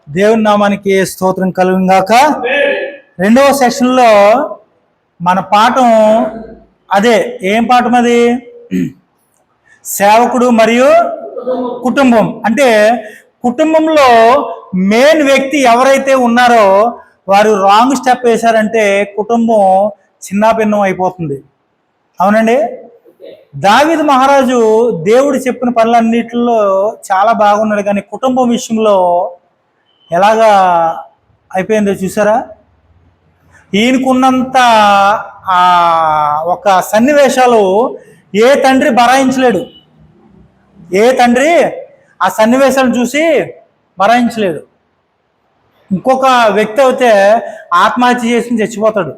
దేవుని నామానికి స్తోత్రం కలుగును గాక. రెండవ సెషన్లో మన పాఠం అదే. ఏం పాఠం అది? సేవకుడు మరియు కుటుంబం. అంటే కుటుంబంలో మెయిన్ వ్యక్తి ఎవరైతే ఉన్నారో వారు రాంగ్ స్టెప్ వేశారంటే కుటుంబం చిన్నాభిన్నం అయిపోతుంది. అవునండి. దావీదు మహారాజు దేవుడు చెప్పిన పనులన్నిటిలో చాలా బాగున్నాడు, కానీ కుటుంబం విషయంలో ఎలాగా అయిపోయిందో చూసారా? ఈయనకున్నంత ఒక సన్నివేశాలు ఏ తండ్రి భరాయించలేడు. ఏ తండ్రి ఆ సన్నివేశాలను చూసి భరాయించలేడు. ఇంకొక వ్యక్తి అయితే ఆత్మహత్య చేసి చచ్చిపోతాడు.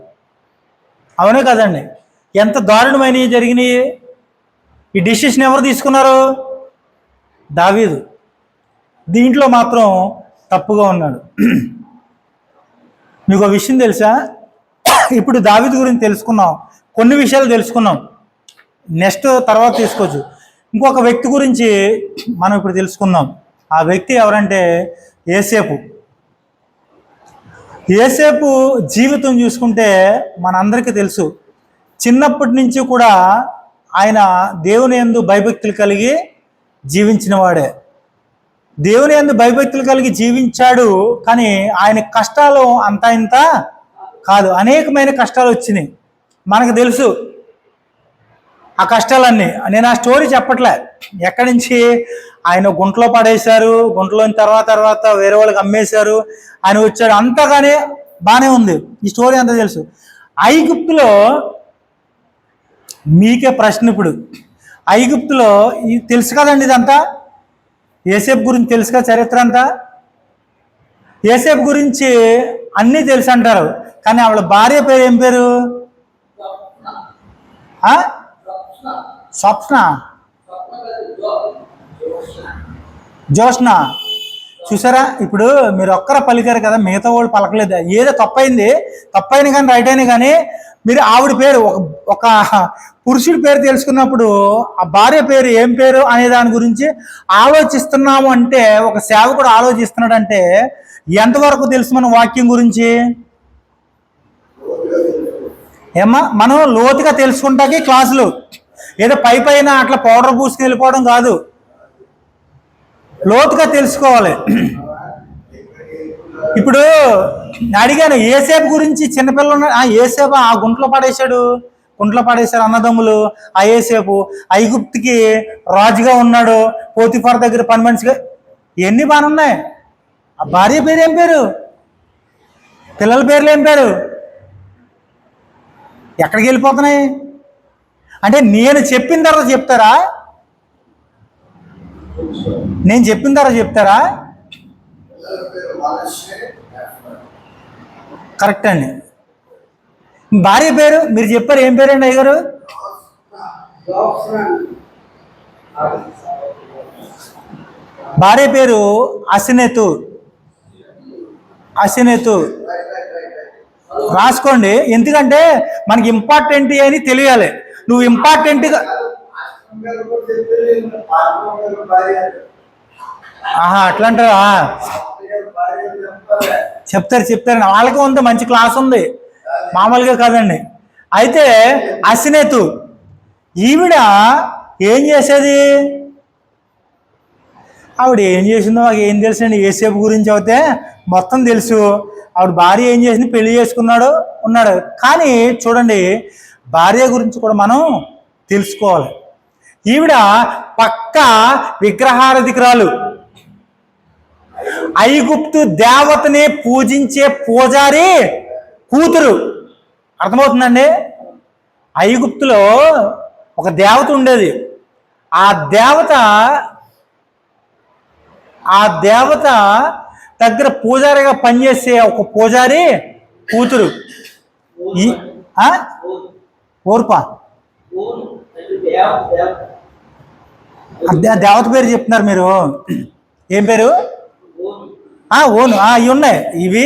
అవునే కదండి? ఎంత దారుణమైనవి జరిగినాయి. ఈ డిసిషన్ ఎవరు తీసుకున్నారు? దావీదు. దీంట్లో మాత్రం తప్పుగా ఉన్నాడు. మీకు ఒక విషయం తెలుసా? ఇప్పుడు దావీదు గురించి తెలుసుకున్నాం, కొన్ని విషయాలు తెలుసుకున్నాం. నెక్స్ట్ తర్వాత తీసుకోవచ్చు. ఇంకొక వ్యక్తి గురించి మనం ఇప్పుడు తెలుసుకుందాం. ఆ వ్యక్తి ఎవరంటే యోసేపు. యోసేపు జీవితం చూసుకుంటే మనందరికీ తెలుసు. చిన్నప్పటి నుంచి కూడా ఆయన దేవుని యందు భయభక్తులు కలిగి జీవించిన వాడే. దేవుని యందు భయభక్తులు కలిగి జీవించాడు, కానీ ఆయన కష్టాలు అంతా ఇంత కాదు. అనేకమైన కష్టాలు వచ్చినాయి, మనకు తెలుసు ఆ కష్టాలన్నీ. నేను ఆ స్టోరీ చెప్పట్లే. ఎక్కడి నుంచి ఆయన గుంటలో పడేశారు, గుంటలోని తర్వాత వేరే వాళ్ళకి అమ్మేశారు, ఆయన వచ్చాడు, అంతగానే బాగానే ఉంది. ఈ స్టోరీ అంతా తెలుసు. ఐగుప్తులో మీకే ప్రశ్న ఇప్పుడు. ఐగుప్తులో తెలుసు కదండి ఇదంతా. యోసేపు గురించి తెలుసు కదా చరిత్ర అంతా. యోసేపు గురించి అన్నీ తెలుసు అంటారు, కానీ ఆవిడ భార్య పేరు ఏం పేరు? స్వప్న, జోష్న. చూసారా? ఇప్పుడు మీరు ఒక్కర పలికారు కదా, మిగతా వాళ్ళు పలకలేదు. ఏదో తప్పైంది కానీ రైట్ అయినా కానీ మీరు ఆవిడ పేరు, ఒక పురుషుడి పేరు తెలుసుకున్నప్పుడు ఆ భార్య పేరు ఏం పేరు అనే దాని గురించి ఆలోచిస్తున్నాము. అంటే ఒక సేవకుడు ఆలోచిస్తున్నాడంటే ఎంతవరకు తెలుసు మన వాక్యం గురించి? ఏమ్మా, మనం లోతుగా తెలుసుకుంటాకి క్లాసులు. ఏదో పైన అట్లా పౌడర్ పూసుకుని వెళ్ళిపోవడం కాదు, లోతుగా తెలుసుకోవాలి. ఇప్పుడు అడిగాను యోసేపు గురించి. చిన్నపిల్లలు యోసేపు ఆ గుంటలో పడేశారు అన్నదమ్ములు. ఆ యోసేపు ఐగుప్తుకి రాజుగా ఉన్నాడు, పోతిఫర్ దగ్గర పని మనిషిగా. ఎన్ని బాగున్నాయి. ఆ భార్య పేరు ఏం పేరు? పిల్లల పేర్లు ఏం పేరు? ఎక్కడికి వెళ్ళిపోతున్నాయి? అంటే నేను చెప్పిన తర్వాత చెప్తారా? నేను చెప్పిన తర్వాత చెప్తారా? కరెక్ట్ అండి. భార్య పేరు మీరు చెప్పారు, ఏం పేరండి అయ్యగారు? భార్య పేరు అసినేతు. రాసుకోండి, ఎందుకంటే మనకి ఇంపార్టెంట్ అని తెలియాలి. నువ్వు ఇంపార్టెంట్గా అట్లా అంటారా? చెప్తారు. వాళ్ళకి ఉంది, మంచి క్లాస్ ఉంది, మామూలుగా కాదండి. అయితే అసినేతు ఈవిడ ఏం చేసేది? ఆవిడ ఏం చేసిందో మాకు ఏం తెలుసండి. యోసేపు గురించి అయితే మొత్తం తెలుసు. ఆవిడ భార్య ఏం చేసింది? పెళ్లి చేసుకున్నాడు, ఉన్నాడు. కానీ చూడండి, భార్య గురించి కూడా మనం తెలుసుకోవాలి. ఈవిడ పక్క విగ్రహారాధికురాలు, ఐగుప్తు దేవతని పూజించే పూజారి కూతురు. అర్థమవుతుందండి? ఐగుప్తులో ఒక దేవత ఉండేది. ఆ దేవత దగ్గర పూజారిగా పనిచేసే ఒక పూజారి కూతురు. ఓర్పా దేవత పేరు చెప్తున్నారు మీరు. ఏం పేరు? ఓను. ఇవి ఉన్నాయి. ఇవి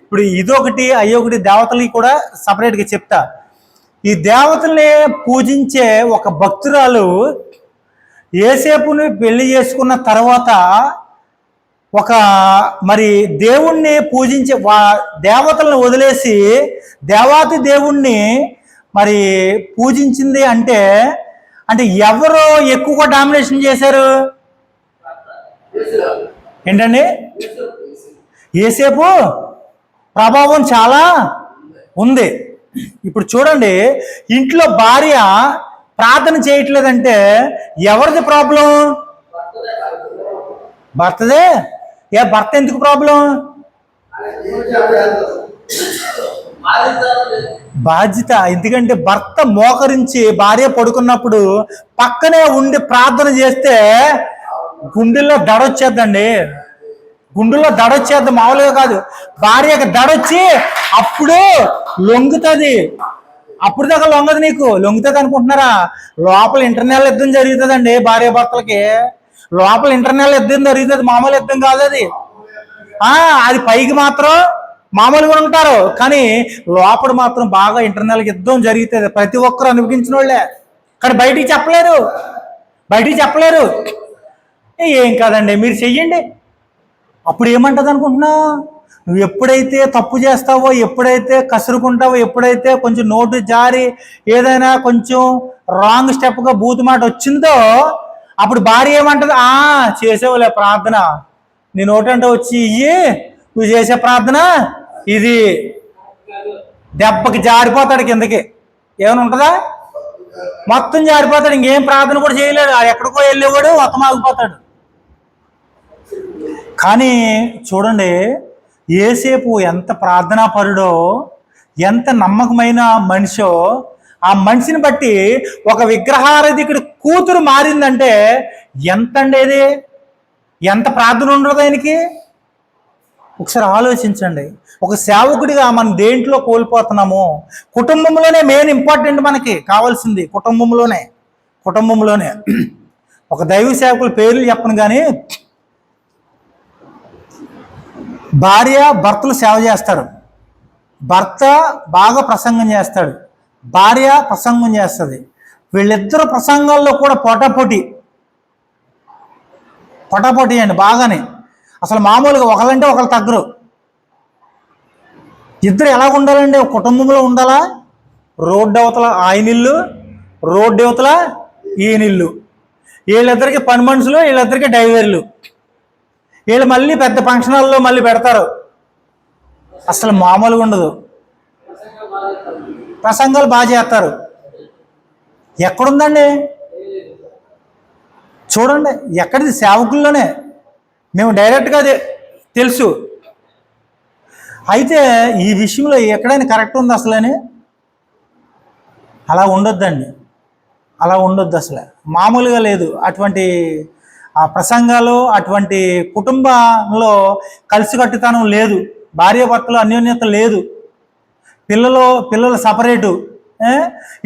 ఇప్పుడు ఇదొకటి అయ్యొకటి దేవతలకి కూడా సపరేట్గా చెప్తా. ఈ దేవతల్ని పూజించే ఒక భక్తురాలు యోసేపుని పెళ్లి చేసుకున్న తర్వాత ఒక మరి దేవుణ్ణి పూజించే దేవతలను వదిలేసి దేవాతి దేవుణ్ణి మరి పూజించింది అంటే అంటే ఎవరు ఎక్కువగా డామినేషన్ చేశారు ఏంటండి? యేసేపు ప్రభావం చాలా ఉంది. ఇప్పుడు చూడండి, ఇంట్లో భార్య ప్రార్థన చేయట్లేదంటే ఎవరిది ప్రాబ్లం? భర్తదే. భర్త ఎందుకు ప్రాబ్లం? బాధ్యత. ఎందుకంటే భర్త మోకరించి భార్య పడుకున్నప్పుడు పక్కనే ఉండి ప్రార్థన చేస్తే గుండెల్లో దడొచ్చేద్దండి. గుండెల్లో దడొచ్చేద్ది, మామూలుగా కాదు. భార్యకి దడొచ్చి అప్పుడు లొంగుతుంది. అప్పుడు దాకా లొంగదు. నీకు లొంగుతుంది అనుకుంటున్నారా? లోపల ఇంటర్నల్ యుద్ధం జరుగుతుందండి. భార్య భర్తలకి లోపల ఇంటర్నల్ యుద్ధం జరుగుతుంది, మామూలు యుద్ధం కాదు అది. అది పైకి మాత్రం మామూలుగా ఉంటారు, కానీ లోపల మాత్రం బాగా ఇంటర్నల్ యుద్ధం జరుగుతుంది. ప్రతి ఒక్కరు అనుభవించిన వాళ్ళే, కానీ బయటికి చెప్పలేరు. ఏం కాదండి, మీరు చెయ్యండి. అప్పుడు ఏమంటది అనుకుంటున్నావు? నువ్వు ఎప్పుడైతే తప్పు చేస్తావో, ఎప్పుడైతే కసురుకుంటావో, ఎప్పుడైతే కొంచెం నోటు జారి ఏదైనా కొంచెం రాంగ్ స్టెప్గా బూతు మాట వచ్చిందో అప్పుడు భార్య ఏమంటది? చేసేవాళ్ళే ప్రార్థన, నీ నోటంటే వచ్చి ఇయ్యి, నువ్వు చేసే ప్రార్థన ఇది. దెబ్బకి జారిపోతాడు కిందకి. ఏమైనా ఉంటుందా? మొత్తం జారిపోతాడు. ఇంకేం ప్రార్థన కూడా చేయలేడు. ఎక్కడికో వెళ్ళేవాడు మొత్తం ఆగిపోతాడు. కానీ చూడండి, యేసేపు ఎంత ప్రార్థనాపరుడో, ఎంత నమ్మకమైన మనిషో, ఆ మనిషిని బట్టి ఒక విగ్రహారాధికుడి కూతురు మారిందంటే ఎంత అండేది, ఎంత ప్రార్థన ఉండదు ఆయనకి. ఒకసారి ఆలోచించండి. ఒక సేవకుడిగా మనం దేంట్లో కోల్పోతున్నాము? కుటుంబంలోనే మెయిన్ ఇంపార్టెంట్. మనకి కావాల్సింది కుటుంబంలోనే. ఒక దైవ సేవకుల పేర్లు చెప్పను, కానీ భార్య భర్తలు సేవ చేస్తారు. భర్త బాగా ప్రసంగం చేస్తాడు, భార్య ప్రసంగం చేస్తుంది. వీళ్ళిద్దరు ప్రసంగాల్లో కూడా పోటాపోటీ అండి, బాగానే. అసలు మామూలుగా ఒకళ్ళంటే ఒకళ్ళు తగ్గరు. ఇద్దరు ఎలా ఉండాలండి? ఒక కుటుంబంలో ఉండాలా? రోడ్డు అవతల ఆయనిల్లు, రోడ్డు అవతల ఈయనిల్లు. వీళ్ళిద్దరికి పని మనుషులు, వీళ్ళిద్దరికి డ్రైవర్లు. వీళ్ళు మళ్ళీ పెద్ద ఫంక్షన్ హాల్లో మళ్ళీ పెడతారు. అసలు మామూలుగా ఉండదు. ప్రసంగాలు బాగా చేస్తారు. ఎక్కడుందండి? చూడండి, ఎక్కడిది? సేవకుల్లోనే. మేము డైరెక్ట్గా తెలుసు. అయితే ఈ విషయంలో ఎక్కడైనా కరెక్ట్ ఉంది అసలని? అలా ఉండొద్దండి, అలా ఉండొద్దు అసలు. మామూలుగా లేదు. అటువంటి ప్రసంగాలు, అటువంటి కుటుంబంలో కలిసికట్టుతనం లేదు. భార్యాభర్తలు అన్యోన్యత లేదు. పిల్లలు సపరేటు,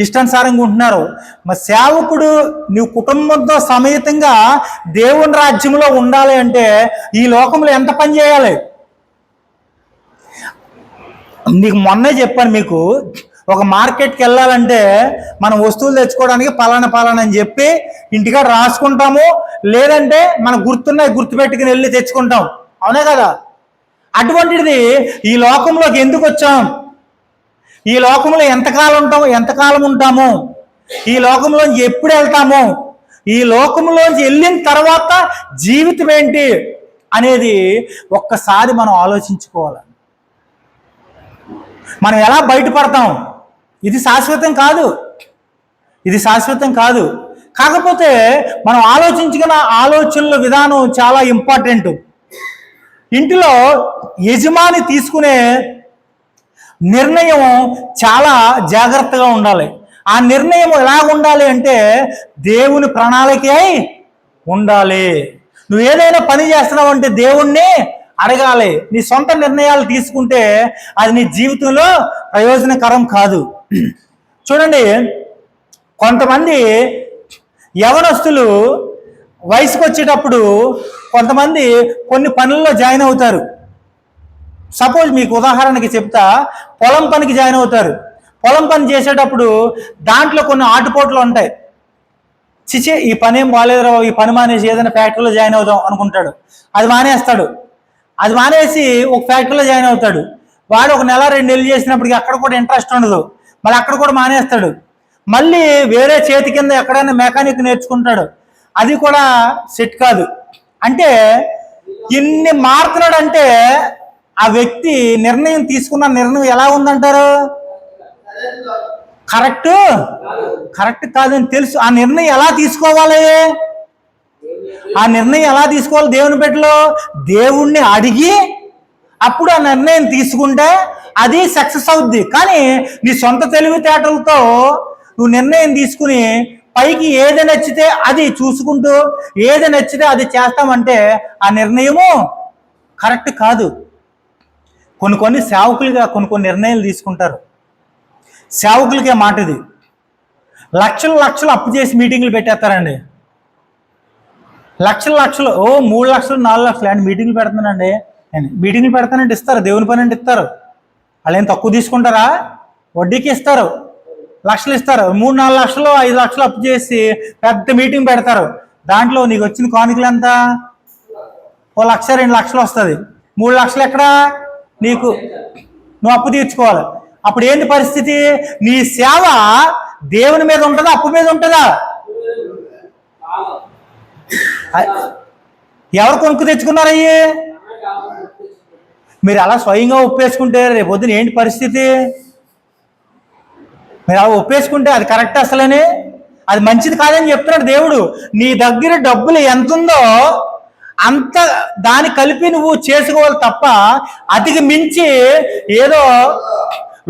ఇష్టానుసారంగా ఉంటున్నారు. మరి సేవకుడు నువ్వు కుటుంబంతో సమేతంగా దేవుని రాజ్యంలో ఉండాలి అంటే ఈ లోకంలో ఎంత పని చేయాలి? నీకు మొన్నే చెప్పాను. మీకు ఒక మార్కెట్కి వెళ్ళాలంటే మనం వస్తువులు తెచ్చుకోవడానికి పలానా అని చెప్పి ఇంటికాడ రాసుకుంటాము, లేదంటే మనం గుర్తుపెట్టుకుని వెళ్ళి తెచ్చుకుంటాం. అవునే కదా? అటువంటిది ఈ లోకంలోకి ఎందుకు వచ్చాం? ఈ లోకంలో ఎంతకాలం ఉంటాము? ఈ లోకంలోంచి ఎప్పుడు వెళ్తాము? ఈ లోకంలోంచి వెళ్ళిన తర్వాత జీవితం ఏంటి అనేది ఒక్కసారి మనం ఆలోచించుకోవాలి. మనం ఎలా బయటపడతాం? ఇది శాశ్వతం కాదు. కాకపోతే మనం ఆలోచించుకున్న ఆలోచనల విధానం చాలా ఇంపార్టెంట్. ఇంటిలో యజమాని తీసుకునే నిర్ణయం చాలా జాగ్రత్తగా ఉండాలి. ఆ నిర్ణయం ఎలా ఉండాలి అంటే దేవుని ప్రణాళిక ఉండాలి. నువ్వు ఏదైనా పని చేస్తున్నావు అంటే దేవుణ్ణి అడగాలి. నీ సొంత నిర్ణయాలు తీసుకుంటే అది నీ జీవితంలో ప్రయోజనకరం కాదు. చూడండి, కొంతమంది యవనస్తులు వయసుకు వచ్చేటప్పుడు కొంతమంది కొన్ని పనుల్లో జాయిన్ అవుతారు. సపోజ్ మీకు ఉదాహరణకి చెప్తా, పొలం పనికి జాయిన్ అవుతారు. పొలం పని చేసేటప్పుడు దాంట్లో కొన్ని ఆటుపోట్లు ఉంటాయి. ఈ పని ఏం బాగాలేదురా, ఈ పని మానేసి ఏదైనా ఫ్యాక్టరీలో జాయిన్ అవుదాం అనుకుంటాడు. అది మానేస్తాడు. అది మానేసి ఒక ఫ్యాక్టరీలో జాయిన్ అవుతాడు. వాడు ఒక నెల 2 నెలలు చేసినప్పటికీ అక్కడ కూడా ఇంట్రెస్ట్ ఉండదు, మళ్ళీ అక్కడ కూడా మానేస్తాడు. మళ్ళీ వేరే చేతి కింద ఎక్కడైనా మెకానిక్ నేర్చుకుంటాడు, అది కూడా సెట్ కాదు. అంటే ఇన్ని మారుతున్నాడంటే ఆ వ్యక్తి నిర్ణయం తీసుకున్న నిర్ణయం ఎలా ఉందంటారు? కరెక్ట్ కాదని తెలుసు. ఆ నిర్ణయం ఎలా తీసుకోవాలి? దేవుని బిడ్డలో దేవుణ్ణి అడిగి అప్పుడు ఆ నిర్ణయం తీసుకుంటే అది సక్సెస్ అవుద్ది. కానీ నీ సొంత తెలివితేటలతో నువ్వు నిర్ణయం తీసుకుని పైకి ఏది నచ్చితే అది చూసుకుంటూ ఏది నచ్చితే అది చేస్తామంటే ఆ నిర్ణయము కరెక్ట్ కాదు. కొన్ని సేవకులుగా కొన్ని నిర్ణయాలు తీసుకుంటారు. సేవకులకే మాట ఇది. లక్షలు అప్పు చేసి మీటింగ్లు పెట్టేస్తారండి. లక్షలు 3 లక్షలు 4 లక్షలు అండి మీటింగ్లు పెడుతున్నానండి. మీటింగ్లు పెడతానంటే ఇస్తారు, దేవుని పని అంటే ఇస్తారు. వాళ్ళు ఏం తక్కువ తీసుకుంటారా? వడ్డీకి ఇస్తారు, లక్షలు ఇస్తారు. 3-4 లక్షలు 5 లక్షలు అప్పు చేసి పెద్ద మీటింగ్ పెడతారు. దాంట్లో నీకు వచ్చిన కానుకలు ఎంత? 1 లక్ష 2 లక్షలు వస్తుంది. 3 లక్షలు ఎక్కడా? నీకు నువ్వు అప్పు తీర్చుకోవాలి. అప్పుడు ఏంటి పరిస్థితి? నీ సేవ దేవుని మీద ఉంటుందా, అప్పు మీద ఉంటుందా? ఎవరు కొనుక్కు తెచ్చుకున్నారయ్యి? మీరు అలా స్వయంగా ఒప్పేసుకుంటే రేపు పొద్దున ఏంటి పరిస్థితి? మీరు అలా ఒప్పేసుకుంటే అది కరెక్ట్ అసలని, అది మంచిది కాదని చెప్తున్నాడు దేవుడు. నీ దగ్గర డబ్బులు ఎంత ఉందో అంత దాన్ని కలిపి నువ్వు చేసుకోవాలి తప్ప అతికి మించి ఏదో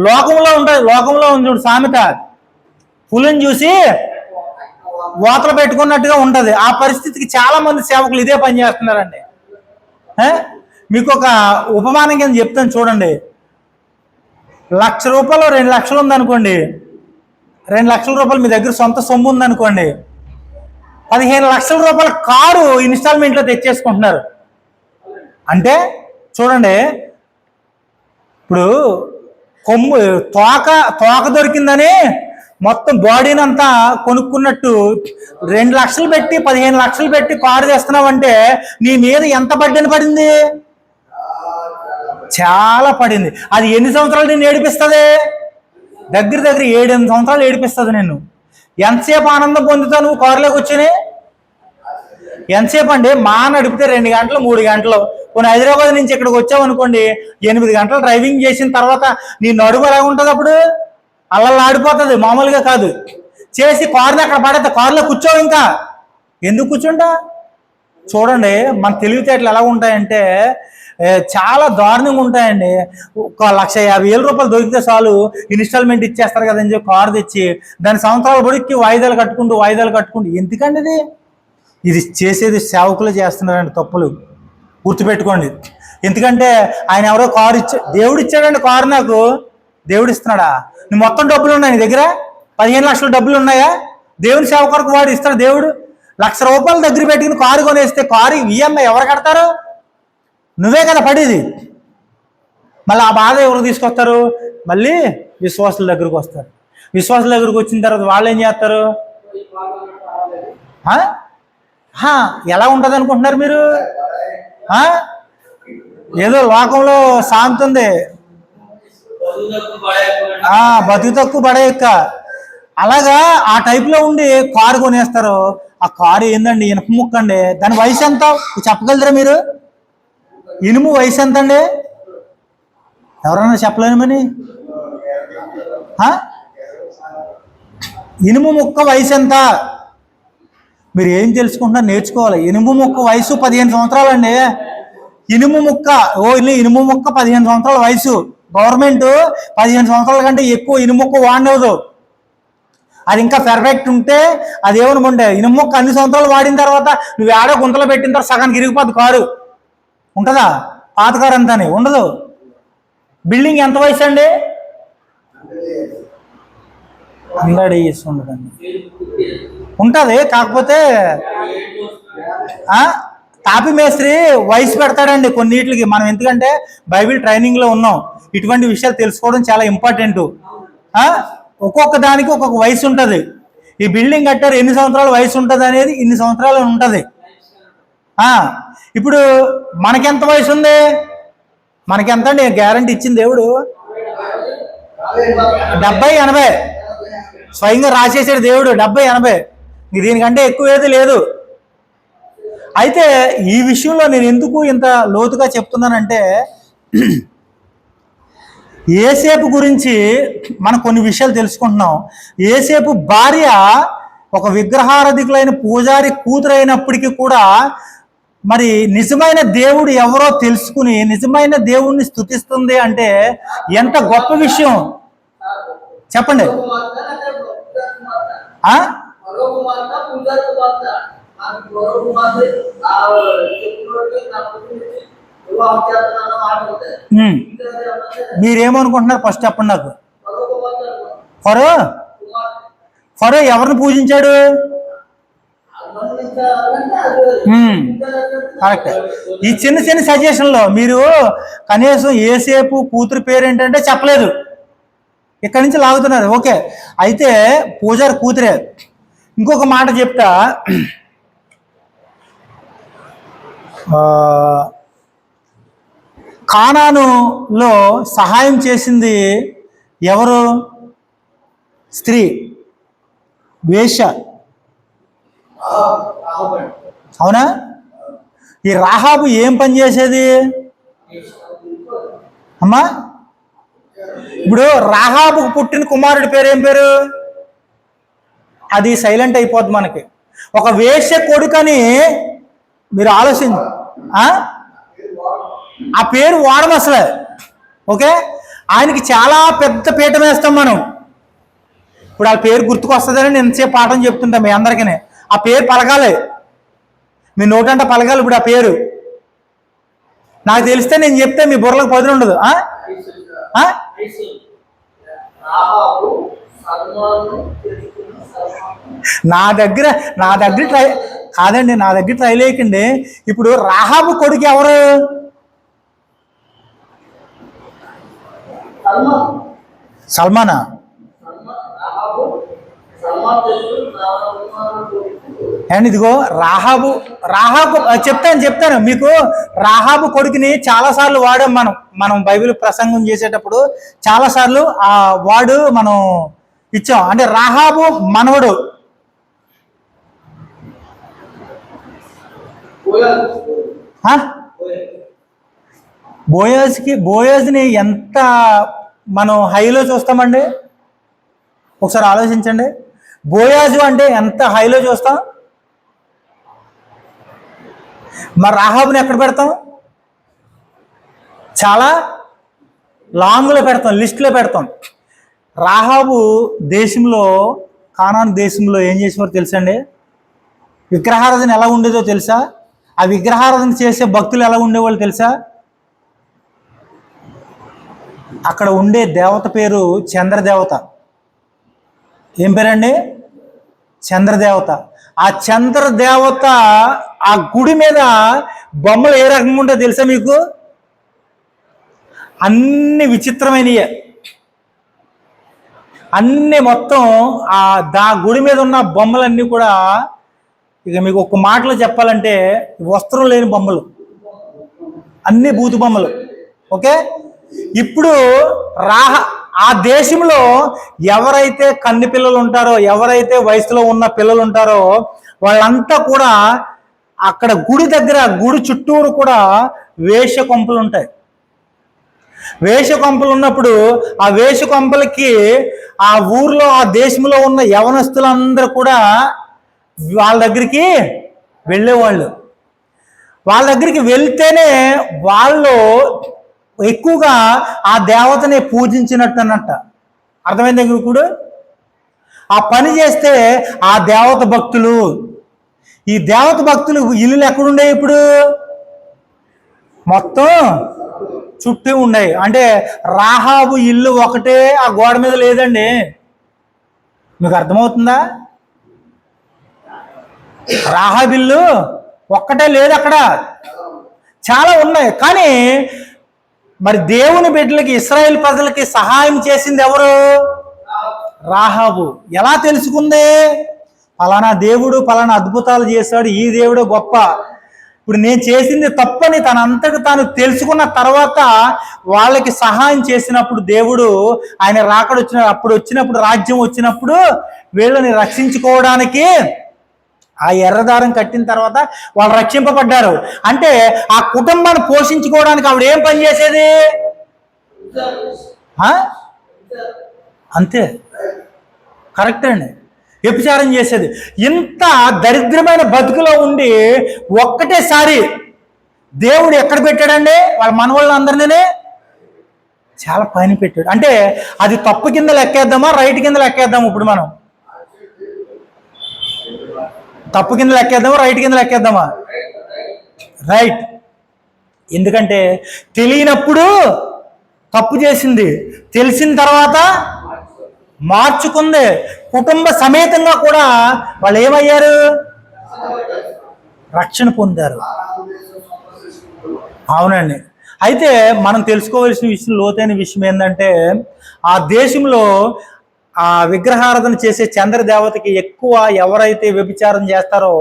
లోకంలో ఉంది చూడు సామెత, పులిని చూసి ఓతలు పెట్టుకున్నట్టుగా ఉంటుంది. ఆ పరిస్థితికి చాలా మంది సేవకులు ఇదే పని చేస్తున్నారండి. మీకు ఒక ఉపమానం కింద చెప్తాను చూడండి. 1 లక్ష రూపాయలు 2 లక్షలు ఉందనుకోండి, 2 లక్షల రూపాయలు మీ దగ్గర సొంత సొమ్ము ఉందనుకోండి, 15 లక్షల రూపాయల కారు ఇన్స్టాల్మెంట్లో తెచ్చేసుకుంటున్నారు. అంటే చూడండి, ఇప్పుడు తోక దొరికిందని మొత్తం బాడీని అంతా కొనుక్కున్నట్టు 2 లక్షలు పెట్టి 15 లక్షలు పెట్టి కారు తెస్తున్నావంటే నీ మీద ఎంత బడ్డెని పడింది? చాలా పడింది. అది ఎన్ని సంవత్సరాలు నేను ఏడిపిస్తుంది? దగ్గర 7-8 సంవత్సరాలు ఏడిపిస్తుంది నేను. ఎంతసేపు ఆనందం పొందుతావు నువ్వు కారులోకి వచ్చి? ఎంతసేపు అండి? నడిపితే 2 గంటలు 3 గంటలు. కొన్ని హైదరాబాద్ నుంచి ఇక్కడికి వచ్చావు అనుకోండి, 8 గంటలు డ్రైవింగ్ చేసిన తర్వాత నీ నడుము ఎలా ఉంటుంది? అప్పుడు అలా ఆడిపోతుంది, మామూలుగా కాదు. చేసి కారుని అక్కడ పడేస్తా, కారులో కూర్చోవు. ఇంకా ఎందుకు కూర్చుంటా? చూడండి మన తెలివితేటలు ఎలా ఉంటాయంటే చాలా దారుణంగా ఉంటాయండి. 1,50,000 రూపాయలు దొరికితే చాలు ఇన్స్టాల్మెంట్ ఇచ్చేస్తారు కదని చెప్పి కారు తెచ్చి దాని సంవత్సరాల పొడికి వాయిదాలు కట్టుకుంటూ ఎందుకండి ఇది చేసేది సేవకులు చేస్తున్నారండి తప్పులు, గుర్తుపెట్టుకోండి. ఎందుకంటే ఆయన ఎవరో కారు దేవుడు ఇచ్చాడండి కారు. నాకు దేవుడు ఇస్తున్నాడా? నీ మొత్తం డబ్బులు ఉన్నాయి నీ దగ్గర? 15 లక్షల డబ్బులు ఉన్నాయా? దేవుని సేవ కొరకు వాడు ఇస్తాడు దేవుడు. 1,00,000 రూపాయలు దగ్గర పెట్టుకుని కారు కొనేస్తే కారు ఈఎంఐ ఎవరు కడతారు? నువ్వే కదా పడేది. మళ్ళీ ఆ బాధ ఎవరు తీసుకొస్తారు? మళ్ళీ విశ్వాసుల దగ్గరకు వస్తారు. విశ్వాసుల దగ్గరకు వచ్చిన తర్వాత వాళ్ళు ఏం చేస్తారు? ఎలా ఉంటుంది అనుకుంటున్నారు మీరు? ఏదో లోకంలో సాగుతుంది, బతుకు తక్కువ బడయక్క అలాగా ఆ టైప్లో ఉండి కారు కొనేస్తారు. ఆ కారు ఏందండి? ఇనుప ముక్క అండి. దాని వయసు ఎంత చెప్పగలరా మీరు? ఇనుము వయసు ఎంత అండి? ఎవరన్నా చెప్పలేమని? ఇనుము ముక్క వయసు ఎంత? మీరు ఏం తెలుసుకుంటున్నారు? నేర్చుకోవాలి. ఇనుము ముక్క వయసు 15 సంవత్సరాలు అండి. ఇనుము ముక్క 15 సంవత్సరాల వయసు. గవర్నమెంట్ 15 సంవత్సరాల కంటే ఎక్కువ ఇనుము ముక్క వాడవదు. అది ఇంకా పెర్ఫెక్ట్ ఉంటే అది ఏమనుకుంటే ఇనుము ముక్క అన్ని సంవత్సరాలు వాడిన తర్వాత నువ్వు ఏడో గుంతలో పెట్టిన తర్వాత సగానికి ఇరిగిపోద్ది కారు. ఉంటుందా? పాత కారు అంతానే ఉండదు. బిల్డింగ్ ఎంత వయసు అండి? 100 years ఉండదండి. ఉంటుంది. కాకపోతే తాపి మేస్త్రి వయసు పెడతాడండి కొన్నిటికి. మనం ఎందుకంటే బైబిల్ ట్రైనింగ్లో ఉన్నాం, ఇటువంటి విషయాలు తెలుసుకోవడం చాలా ఇంపార్టెంట్. ఒక్కొక్క దానికి ఒక్కొక్క వయసు ఉంటుంది. ఈ బిల్డింగ్ కట్టారు ఎన్ని సంవత్సరాల వయసు ఉంటుంది అనేది ఇన్ని సంవత్సరాలు ఉంటుంది. ఇప్పుడు మనకెంత వయసు ఉంది? మనకెంత అండి గ్యారంటీ ఇచ్చింది దేవుడు? 70-80 స్వయంగా రాసేసాడు దేవుడు. 70-80 దీనికంటే ఎక్కువ ఏది లేదు. అయితే ఈ విషయంలో నేను ఎందుకు ఇంత లోతుగా చెప్తున్నానంటే, యేసేపు గురించి మనం కొన్ని విషయాలు తెలుసుకుంటున్నాం. యేసేపు భార్య ఒక విగ్రహారాధికులైన పూజారి కూతురు అయినప్పటికీ కూడా మరి నిజమైన దేవుడు ఎవరో తెలుసుకుని నిజమైన దేవుణ్ణి స్తుతిస్తుంది అంటే ఎంత గొప్ప విషయం చెప్పండి. మీరేమనుకుంటున్నారు ఫస్ట్ చెప్పండి నాకు. ఫరో ఎవరిని పూజించాడు? కరెక్ట్. ఈ చిన్న చిన్న సజెషన్లో మీరు కనీసం యేసేపు కూతురు పేరు ఏంటంటే చెప్పలేదు, ఇక్కడి నుంచి లాగుతున్నారు. ఓకే, అయితే పూజారి కూతురే. ఇంకొక మాట చెప్తా. కానానులో సహాయం చేసింది ఎవరు? స్త్రీ, వేశ్య. అవునా? ఈ రాహాబు ఏం పని చేసేది అమ్మా? ఇప్పుడు రాహాబుకు పుట్టిన కుమారుడి పేరు ఏం పేరు? అది సైలెంట్ అయిపోద్ది మనకి. ఒక వేశ్య కొడుకని మీరు ఆలోచించ, ఆ పేరు వాడడం అసలు. ఓకే, ఆయనకి చాలా పెద్ద పీఠం వేస్తాం మనం. ఇప్పుడు ఆ పేరు గుర్తుకొస్తుందని నేను ఎంతసేపు పాఠం చెప్తుంటా మీ అందరికీ. ఆ పేరు పలకాలి, మీ నోటంట పలకాలి. ఇప్పుడు ఆ పేరు నాకు తెలిస్తే నేను చెప్తే మీ బుర్రలకు పదులు ఉండదు. నా దగ్గర ట్రై కాదండి, నా దగ్గర ట్రై లేకండి. ఇప్పుడు రాహాబు కొడుకు ఎవరు? సల్మానా? అండ్ ఇదిగో రాహాబు చెప్తాను మీకు. రాహాబు కొడుకుని చాలాసార్లు వాడాం మనం బైబిల్ ప్రసంగం చేసేటప్పుడు చాలాసార్లు ఆ వాడు మనం ఇచ్చాం. అంటే రాహాబు మనవడు బోయాజ్ని ఎంత మనం హైలో చూస్తామండి? ఒకసారి ఆలోచించండి. బోయాజు అంటే ఎంత హైలో చూస్తాం, మరి రాహాబుని ఎక్కడ పెడతాం? చాలా లాంగ్లో పెడతాం, లిస్ట్లో పెడతాం. రాహాబు దేశంలో, కానాను దేశంలో ఏం చేసేవారు తెలుసండి? విగ్రహారాధన ఎలా ఉండేదో తెలుసా? ఆ విగ్రహారాధన చేసే భక్తులు ఎలా ఉండేవాళ్ళు తెలుసా? అక్కడ ఉండే దేవత పేరు చంద్రదేవత. ఏం పేరండి? చంద్రదేవత. ఆ చంద్రదేవత ఆ గుడి మీద బొమ్మలు ఏ రకంగా ఉంటుందో తెలుసా మీకు? అన్ని విచిత్రమైనయే. అన్ని మొత్తం ఆ గుడి మీద ఉన్న బొమ్మలన్నీ కూడా, ఇక మీకు ఒక మాటలో చెప్పాలంటే వస్త్రం లేని బొమ్మలు, అన్ని బూతు బొమ్మలు. ఓకే, ఇప్పుడు ఆ దేశంలో ఎవరైతే కన్ని పిల్లలు ఉంటారో, ఎవరైతే వయసులో ఉన్న పిల్లలు ఉంటారో వాళ్ళంతా కూడా అక్కడ గుడి దగ్గర, గుడి చుట్టూరు కూడా వేష కొంపలు ఉంటాయి. వేష కొంపలు ఉన్నప్పుడు ఆ వేష కొంపలకి ఆ ఊర్లో, ఆ దేశంలో ఉన్న యవనస్తులందరూ కూడా వాళ్ళ దగ్గరికి వెళ్ళేవాళ్ళు. వాళ్ళ దగ్గరికి వెళ్తేనే వాళ్ళు ఎక్కువగా ఆ దేవతని పూజించినట్టు అన్నట్ట. అర్థమైంది ఇప్పుడు? ఆ పని చేస్తే ఆ దేవత భక్తులు, ఈ దేవత భక్తులు ఇల్లులు ఎక్కడుండే? ఇప్పుడు మొత్తం చుట్టూ ఉన్నాయి. అంటే రాహాబు ఇల్లు ఒకటే ఆ గోడ మీద లేదండి. మీకు అర్థమవుతుందా? రాహాబు ఇల్లు ఒక్కటే లేదు, అక్కడ చాలా ఉన్నాయి. కానీ మరి దేవుని బిడ్డలకి, ఇశ్రాయేల్ ప్రజలకి సహాయం చేసింది ఎవరు? రాహాబు. ఎలా తెలుసుకుంది? పలానా దేవుడు పలానా అద్భుతాలు చేశాడు, ఈ దేవుడు గొప్ప. ఇప్పుడు నేను చేసింది తప్పని తనంతకు తాను తెలుసుకున్న తర్వాత వాళ్ళకి సహాయం చేసినప్పుడు దేవుడు ఆయన వచ్చినప్పుడు రాజ్యం వచ్చినప్పుడు వీళ్ళని రక్షించుకోవడానికి ఆ ఎర్రదారం కట్టిన తర్వాత వాళ్ళు రక్షింపబడ్డారు. అంటే ఆ కుటుంబాన్ని పోషించుకోవడానికి ఆవిడ ఏం పని చేసేది? అంతే, కరెక్ట్ అండి, వ్యభిచారం చేసేది. ఇంత దరిద్రమైన బతుకులో ఉండి ఒక్కటేసారి దేవుడు ఎక్కడ పెట్టాడండి? వాళ్ళ మనవాళ్ళందరినీ చాలా పని పెట్టాడు. అంటే అది తప్పు కింద లెక్కేద్దామా, రైట్ కింద లెక్కేద్దామా? ఇప్పుడు మనం తప్పు కింద లెక్కేద్దామా, రైట్ కింద లెక్కేద్దామా? రైట్. ఎందుకంటే తెలియనప్పుడు తప్పు చేసింది, తెలిసిన తర్వాత మార్చుకుంది. కుటుంబ సమేతంగా కూడా వాళ్ళు ఏమయ్యారు? రక్షణ పొందారు. అవునండి. అయితే మనం తెలుసుకోవాల్సిన విషయం, లోతైన విషయం ఏంటంటే ఆ దేశంలో ఆ విగ్రహారాధన చేసే చంద్ర దేవతకి ఎక్కువ ఎవరైతే వ్యభిచారం చేస్తారో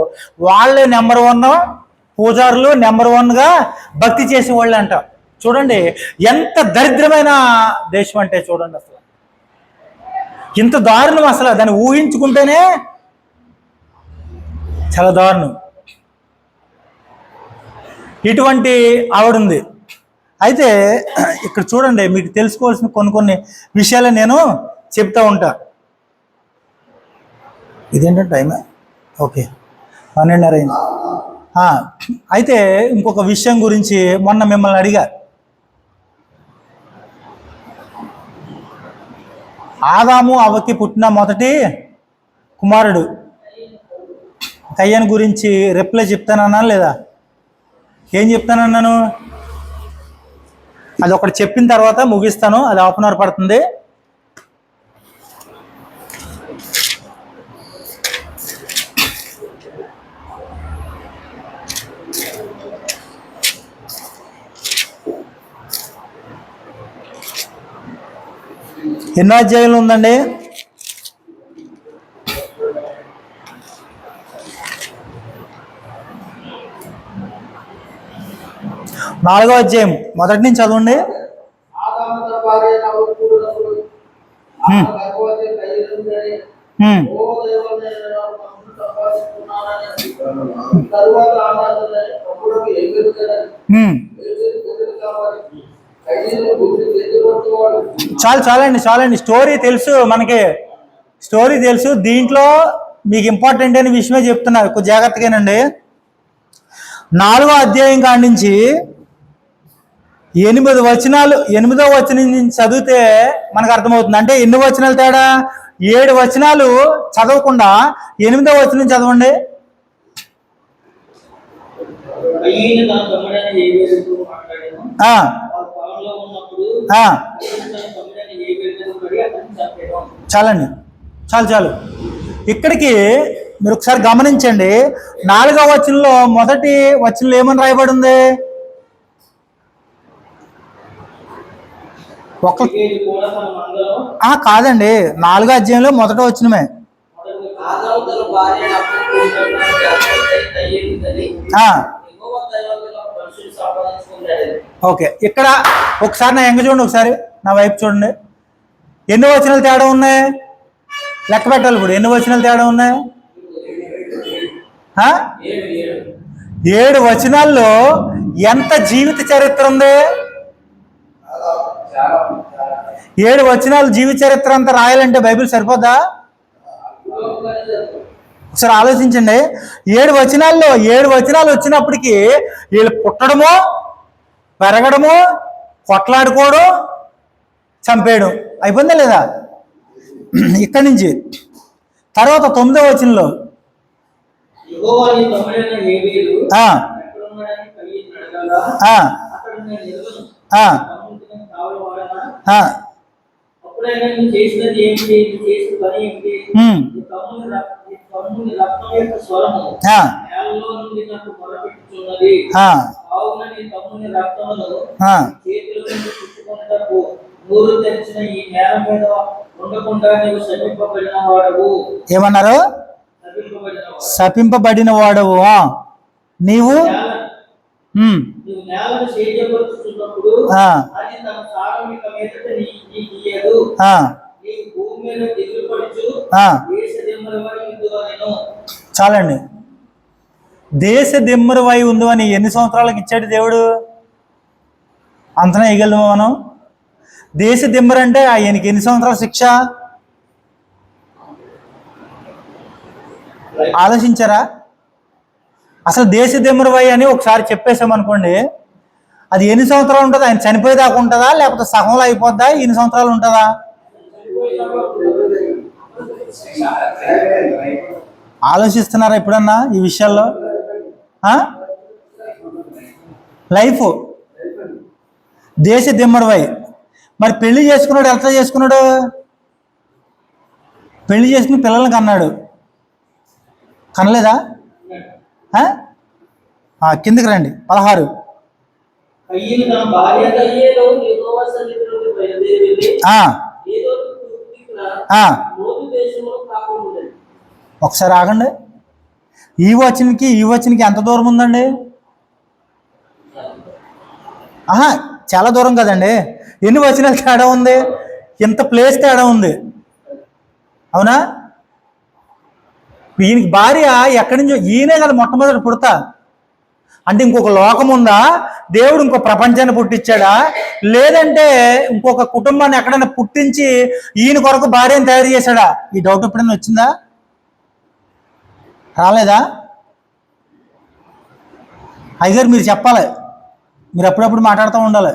వాళ్ళే నెంబర్ 1 పూజారులు, నెంబర్ 1గా భక్తి చేసేవాళ్ళు అంట. చూడండి ఎంత దరిద్రమైన దేశం అంటే చూడండి, అసలు ఇంత దారుణం, అసలు దాన్ని ఊహించుకుంటేనే చాలా దారుణం. ఇటువంటి ఆవిడుంది. అయితే ఇక్కడ చూడండి, మీకు తెలుసుకోవాల్సిన కొన్ని విషయాలు నేను చెప్తా ఉంటా. ఇదేంటంటే టైమే ఓకే 12:30 అయింది. అయితే ఇంకొక విషయం గురించి మొన్న మిమ్మల్ని అడిగా. ఆదాము అవ్వకి పుట్టిన మొదటి కుమారుడు కయ్యను గురించి రిప్లై చెప్తానన్నాను లేదా? ఏం చెప్తానన్నాను? అది ఒకటి చెప్పిన తర్వాత ముగిస్తాను, అది 1/2 అవర్ పడుతుంది. ఎన్నో అధ్యాయంలో ఉందండి? 4వ అధ్యాయం మొదటి నుంచి చదవండి. చాలండి స్టోరీ తెలుసు, మనకి స్టోరీ తెలుసు. దీంట్లో మీకు ఇంపార్టెంట్ అయిన విషయమే చెప్తున్నా, కొంచెం జాగ్రత్తగానండి. 4వ అధ్యాయం కాడి నుంచి 8 వచనాలు, 8వ వచనం నుంచి చదివితే మనకు అర్థమవుతుంది. అంటే ఎన్ని వచనాలు తేడా? 7 వచనాలు చదవకుండా 8వ వచనం చదవండి. చాలండి, చాలు. ఇక్కడికి మీరు ఒకసారి గమనించండి. 4వ వచనంలో మొదటి వచనంలో ఏమని రాయబడి ఉంది? కాదండి, 4వ అధ్యాయంలో మొదట వచనమే. ఓకే, ఇక్కడ ఒకసారి నా ఎంగ చూడండి, ఒకసారి నా వైపు చూడండి. ఎన్ని వచనాలు తేడా ఉన్నాయి? లెక్క పెట్టాలి. ఇప్పుడు ఎన్ని వచనాలు తేడా ఉన్నాయి? 7 వచనాల్లో ఎంత జీవిత చరిత్ర ఉంది? 7 వచనాలు జీవిత చరిత్ర అంతా రాయాలంటే బైబిల్ సరిపోదా? ఒకసారి ఆలోచించండి. 7 వచనాల్లో 7 వచనాలు వచ్చినప్పటికీ వీళ్ళు పుట్టడము, పెరగడము, కొట్లాడుకోవడం, చంపేయడం అయిపోయిందా లేదా? ఇక్కడి నుంచి తర్వాత 9వ వచనంలో ఏమన్నారు? శపింపబడిన వాడవు నీవు ఉమ్, నువ్వు నేలను సేద్యపరుచుతున్నప్పుడు ఆ, అది తన సారమిక మీదట నీకు ఇయ్యదు. ఆ, నీవు భూమి మీద దిగులుపడుచు ఆ. దేశ దిమ్మలవై ఉందువలెను. చాలండి. దేశ దిమ్మరువై ఉందో అని ఎన్ని సంవత్సరాలకు ఇచ్చాడు దేవుడు? అంతనే ఇవ్వగలము మనం. దేశ దిమ్మరు అంటే ఆయనకి ఎన్ని సంవత్సరాల శిక్ష ఆలోచించారా? అసలు దేశ దిమ్మరువై అని ఒకసారి చెప్పేసామనుకోండి, అది ఎన్ని సంవత్సరాలు ఉంటుందా? ఆయన చనిపోయేదాకా ఉంటుందా, లేకపోతే సగంలో అయిపోద్దా? ఎన్ని సంవత్సరాలు ఉంటుందా? ఆలోచిస్తున్నారా ఎప్పుడన్నా ఈ విషయాల్లో? లైఫ్ దేశ దిమ్మరువై. మరి పెళ్లి చేసుకున్నాడు, ఎట్లా చేసుకున్నాడు? పెళ్లి చేసుకుని పిల్లల్ని కన్నాడు. కనలేదా? కిందకి రండి. 16. కయ్యను తన భార్య కయ్యేలో యెహోవా సన్నిధిలోకి బయలుదేరి వెళ్ళి ఏదోము తూర్పు దిక్కున మోదు దేశంలో కాపురం ఉండెను. ఒకసారి ఆగండి. ఈ వచనకి ఎంత దూరం ఉందండి? చాలా దూరం కదండి. ఎన్ని వచనాలు తేడా ఉంది? ఇంత ప్లేస్ తేడా ఉంది. అవునా? ఈయనకి భార్య ఎక్కడి నుంచో, ఈయనే కదా మొట్టమొదటి పుడతా. అంటే ఇంకొక లోకం ఉందా? దేవుడు ఇంకో ప్రపంచాన్ని పుట్టించాడా? లేదంటే ఇంకొక కుటుంబాన్ని ఎక్కడైనా పుట్టించి ఈయన కొరకు భార్యను తయారు చేశాడా? ఈ డౌట్ ఎప్పుడైనా వచ్చిందా? రాలేదా? అయ్యగారు మీరు చెప్పాలి. మీరు అప్పుడప్పుడు మాట్లాడుతూ ఉండాలి.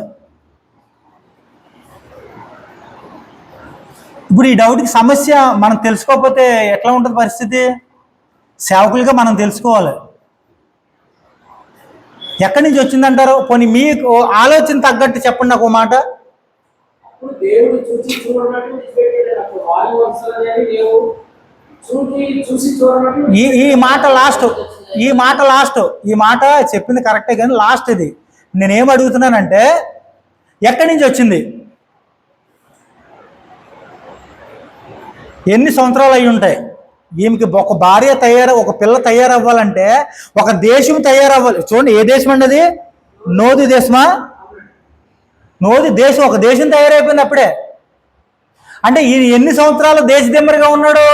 ఇప్పుడు ఈ డౌట్కి సమస్య మనం తెలుసుకోకపోతే ఎట్లా ఉంటుంది పరిస్థితి? సేవకులుగా మనం తెలుసుకోవాలి. ఎక్కడి నుంచి వచ్చిందంటారు? పోనీ మీకు ఆలోచన తగ్గట్టు చెప్పండి నాకు ఒక మాట. ఈ మాట చెప్పింది కరెక్టే, కానీ లాస్ట్ ఇది. నేనేం అడుగుతున్నానంటే, ఎక్కడి నుంచి వచ్చింది? ఎన్ని సంవత్సరాలు అయి ఉంటాయి? ఈమెకి ఒక భార్య ఒక పిల్ల తయారవ్వాలంటే ఒక దేశం తయారవ్వాలి. చూడండి, ఏ దేశం అండి అది? నోది దేశమా? నోది దేశం, ఒక దేశం తయారైపోయింది అప్పుడే. అంటే ఈయన ఎన్ని సంవత్సరాలు దేశ దిమ్మరిగా ఉన్నాడు?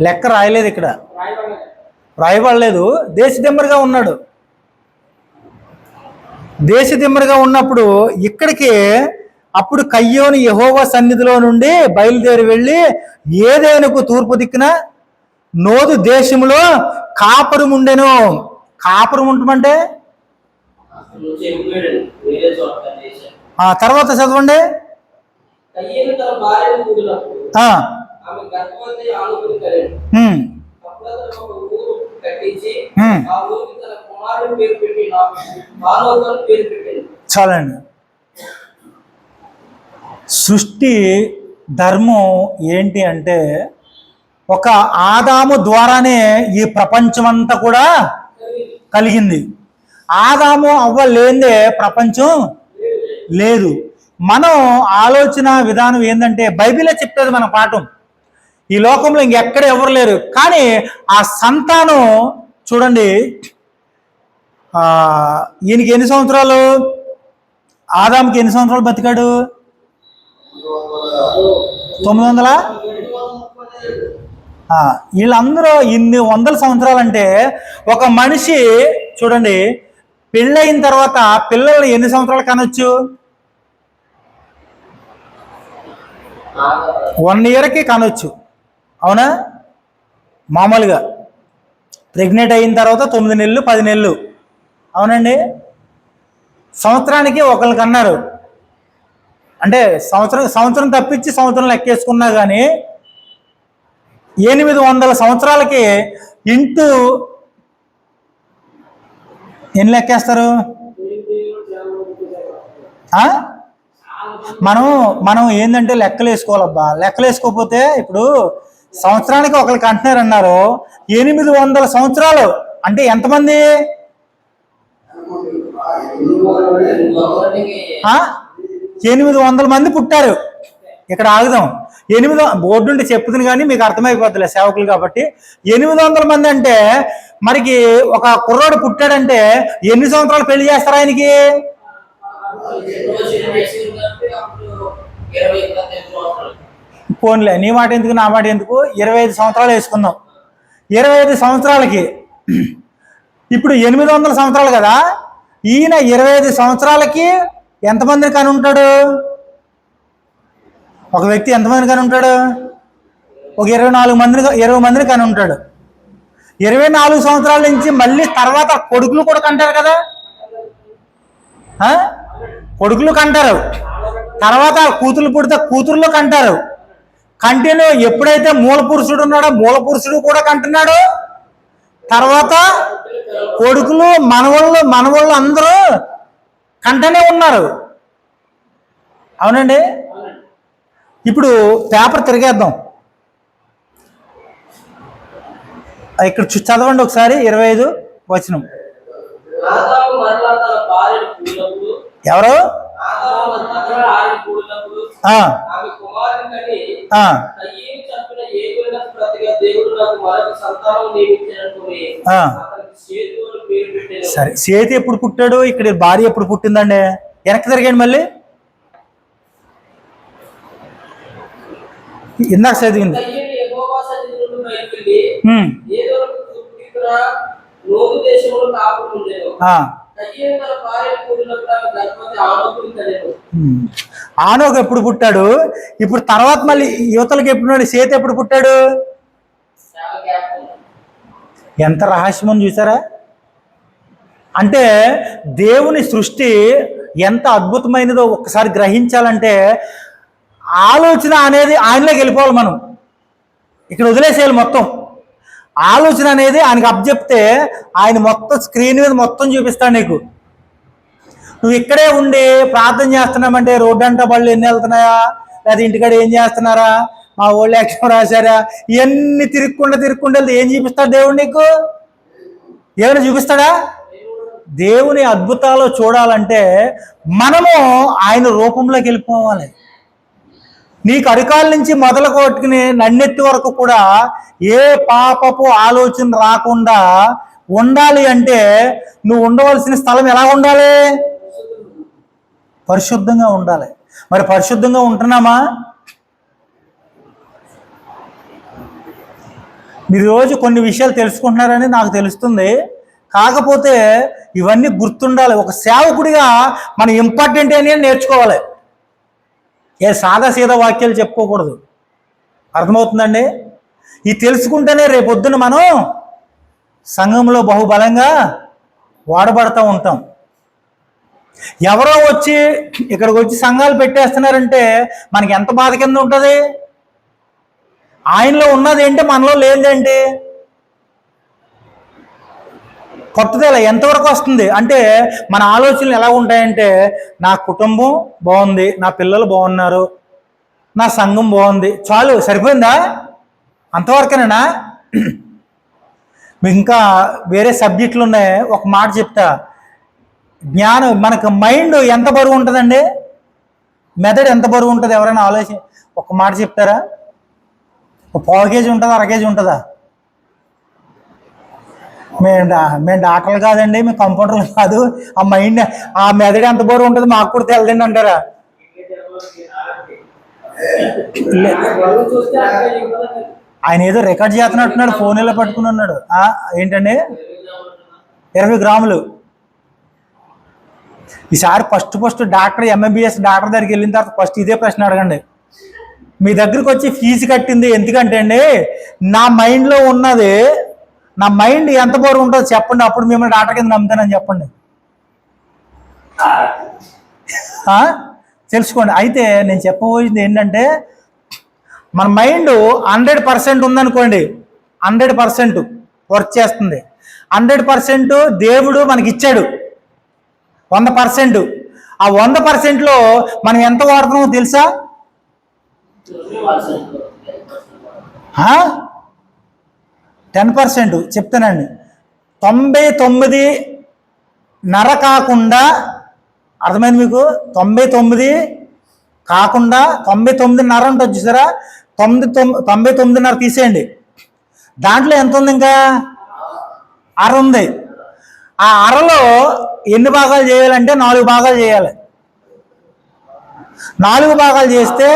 లెక్క రాయలేదు ఇక్కడ, రాయబడలేదు. దేశ దిమ్మరిగా ఉన్నాడు. దేశ దిమ్మరిగా ఉన్నప్పుడు ఇక్కడికి అప్పుడు కయ్యోను యెహోవా సన్నిధిలో నుండి బయలుదేరి వెళ్ళి ఏదేనుకు తూర్పు దిక్కున నోదు దేశంలో కాపురం ఉండెను. కాపురం ఉండమంటే తర్వాత చదవండి. చాలండి. సృష్టి ధర్మం ఏంటి అంటే, ఒక ఆదాము ద్వారానే ఈ ప్రపంచమంతా కూడా కలిగింది. ఆదాము అవ్వ లేనిదే ప్రపంచం లేదు. మనం ఆలోచన విధానం ఏంటంటే, బైబిలే చెప్తుంది మన పాఠం. ఈ లోకంలో ఇంకెక్కడ ఎవరు లేరు. కానీ ఆ సంతానం చూడండి, ఈయనకి ఎన్ని సంవత్సరాలు? ఆదాముకి ఎన్ని సంవత్సరాలు బతికాడు? 900. వీళ్ళందరూ ఇన్ని వందల సంవత్సరాలు. అంటే ఒక మనిషి చూడండి, పెళ్ళయిన తర్వాత పిల్లల్ని ఎన్ని సంవత్సరాలు కనొచ్చు? 1 ఇయర్కి కనొచ్చు. అవునా? మామూలుగా ప్రెగ్నెంట్ అయిన తర్వాత 9 నెలలు 10 నెలలు. అవునండి. సంవత్సరానికి ఒకళ్ళు కన్నారు. అంటే సంవత్సరం తప్పించి సంవత్సరం లెక్కేసుకున్నా కానీ 800 సంవత్సరాలకి ఇంటూ ఎన్ని లెక్కేస్తారు? మనం ఏంటంటే లెక్కలు వేసుకోవాలబ్బా. లెక్కలు వేసుకోకపోతే ఇప్పుడు సంవత్సరానికి ఒకరికి అంటున్నారు అన్నారు. 800 సంవత్సరాలు అంటే ఎంతమంది? 800 మంది పుట్టారు. ఇక్కడ ఆగుదాం. బోర్డు ఉంటే చెప్తుంది కానీ మీకు అర్థమైపోద్దిలే సేవకులు కాబట్టి. 800 మంది అంటే మరికి ఒక కుర్రాడు పుట్టాడంటే ఎన్ని సంవత్సరాలు పెళ్లి చేస్తారు ఆయనకి? పోన్లే, నీ మాట ఎందుకు నా మాట ఎందుకు, 25 సంవత్సరాలు వేసుకుందాం. 25 సంవత్సరాలకి ఇప్పుడు 800 సంవత్సరాలు కదా. ఈయన 25 సంవత్సరాలకి ఎంతమందిని కని ఉంటాడు? ఒక వ్యక్తి ఎంతమందిని కని ఉంటాడు? ఒక 20 మందిని కని ఉంటాడు. 24 సంవత్సరాల నుంచి మళ్ళీ తర్వాత కొడుకులు కూడా కంటారు కదా, కొడుకులు కంటారు. తర్వాత కూతురు పుడితే కూతుర్లు కంటారు. కంటిన్యూ ఎప్పుడైతే మూల పురుషుడు ఉన్నాడో మూల పురుషుడు కూడా కంటున్నాడు. తర్వాత కొడుకులు మనవాళ్ళు అందరూ కంటనే ఉన్నారు. అవునండి. ఇప్పుడు పేపర్ తిరిగేద్దాం. ఇక్కడ చదవండి ఒకసారి 25 వచనం. ఎవరు? సరే, సేతు ఎప్పుడు పుట్టాడు? ఇక్కడ భార్య ఎప్పుడు పుట్టిందండి? వెనక్కి తిరగండి మళ్ళీ. ఇందాక చదివింది. ఆనోకు ఎప్పుడు పుట్టాడు? ఇప్పుడు తర్వాత మళ్ళీ యువతలకు ఎప్పుడు, సేతు ఎప్పుడు పుట్టాడు? ఎంత రహస్యం చూసారా? అంటే దేవుని సృష్టి ఎంత అద్భుతమైనదో ఒక్కసారి గ్రహించాలంటే ఆలోచన అనేది ఆయనలోకి వెళ్ళిపోవాలి. మనం ఇక్కడ వదిలేసేయాలి మొత్తం. ఆలోచన అనేది ఆయనకు అప్పచెప్తే ఆయన మొత్తం స్క్రీన్ మీద మొత్తం చూపిస్తాడు నీకు. నువ్వు ఇక్కడే ఉండి ప్రార్థన చేస్తున్నామంటే రోడ్డు అంట బళ్ళు ఎన్ని వెళ్తున్నాయా, లేదా ఇంటికాడ ఏం చేస్తున్నారా, మా ఓళ్ళు ఎక్స్ట్రా రాశారా, ఇవన్నీ తిరుక్కుండా వెళ్తే ఏం చూపిస్తాడు దేవుడు నీకు? ఏమైనా చూపిస్తాడా? దేవుని అద్భుతాలు చూడాలంటే మనము ఆయన రూపంలోకి వెళ్ళిపోవాలి. నీకు అరికాల నుంచి మొదలు కొట్టుకుని నన్నెత్తి వరకు కూడా ఏ పాపపు ఆలోచన రాకుండా ఉండాలి అంటే నువ్వు ఉండవలసిన స్థలం ఎలా ఉండాలి? పరిశుద్ధంగా ఉండాలి. మరి పరిశుద్ధంగా ఉంటున్నామా? మీరు రోజు కొన్ని విషయాలు తెలుసుకుంటున్నారని నాకు తెలుస్తుంది. కాకపోతే ఇవన్నీ గుర్తుండాలి. ఒక సేవకుడిగా మనం ఇంపార్టెంట్ అని నేర్చుకోవాలి. సాదా సీదా వాక్యాలు చెప్పుకోకూడదు. అర్థమవుతుందండి? ఇది తెలుసుకుంటేనే రేపొద్దున మనం సంఘంలో బహుబలంగా వాడబడతా ఉంటాం. ఎవరో వచ్చి ఇక్కడికి వచ్చి సంఘాలు పెట్టేస్తున్నారంటే మనకి ఎంత బాధ కింద ఉంటుంది? ఆయనలో ఉన్నది ఏంటి, మనలో లేదేంటి? పట్టుదల ఎంతవరకు వస్తుంది అంటే మన ఆలోచనలు ఎలా ఉంటాయంటే నా కుటుంబం బాగుంది, నా పిల్లలు బాగున్నారు, నా సంఘం బాగుంది, చాలు, సరిపోయిందా? అంతవరకేనా? ఇంకా వేరే సబ్జెక్టులు ఉన్నాయి. ఒక మాట చెప్తా. జ్ఞానం, మనకు మైండ్ ఎంత బరువు ఉంటుందండి? మెదడు ఎంత బరువు ఉంటుంది? ఎవరైనా ఆలోచన ఒక మాట చెప్తారా? ఒక 1/4 కేజీ ఉంటుందా, 1/2 కేజీ ఉంటుందా? మేము డాక్టర్లు కాదండి, మేము కంపౌండర్లు కాదు. ఆ మైండ్, ఆ మెదడు ఎంత బరువు ఉంటుంది మాకు కూడా తెలదండి అంటారా? ఆయన ఏదో రికార్డ్ చేస్తున్నట్టున్నాడు, ఫోన్ ఇలా పట్టుకుని ఉన్నాడు. ఏంటండి? 20 గ్రాములు. ఈసారి ఫస్ట్ డాక్టర్ MBBS డాక్టర్ దగ్గరికి వెళ్ళిన తర్వాత ఫస్ట్ ఇదే ప్రశ్న అడగండి. మీ దగ్గరికి వచ్చి ఫీజు కట్టింది ఎందుకంటే అండి, నా మైండ్లో ఉన్నది, నా మైండ్ ఎంత బరువు ఉంటుందో చెప్పండి, అప్పుడు మిమ్మల్ని డాక్టర్ కింద నమ్ముతానని చెప్పండి. తెలుసుకోండి. అయితే నేను చెప్పబోయేది ఏంటంటే, మన మైండ్ 100% ఉందనుకోండి, 100% వర్క్ చేస్తుంది. 100% దేవుడు మనకి ఇచ్చాడు. 100%. ఆ 100%లో మనం ఎంత వాడుతున్నామో తెలుసా? 10% చెప్తానండి. 99.5 కాకుండా, అర్థమైంది మీకు? 99 కాకుండా 99.5 ఉంటుంది చూసారా, 99.5 తీసేయండి. దాంట్లో ఎంత ఉంది? ఇంకా అర ఉంది. ఆ అరలో ఎన్ని భాగాలు చేయాలంటే 4 భాగాలు చేయాలి. 4 భాగాలు చేస్తే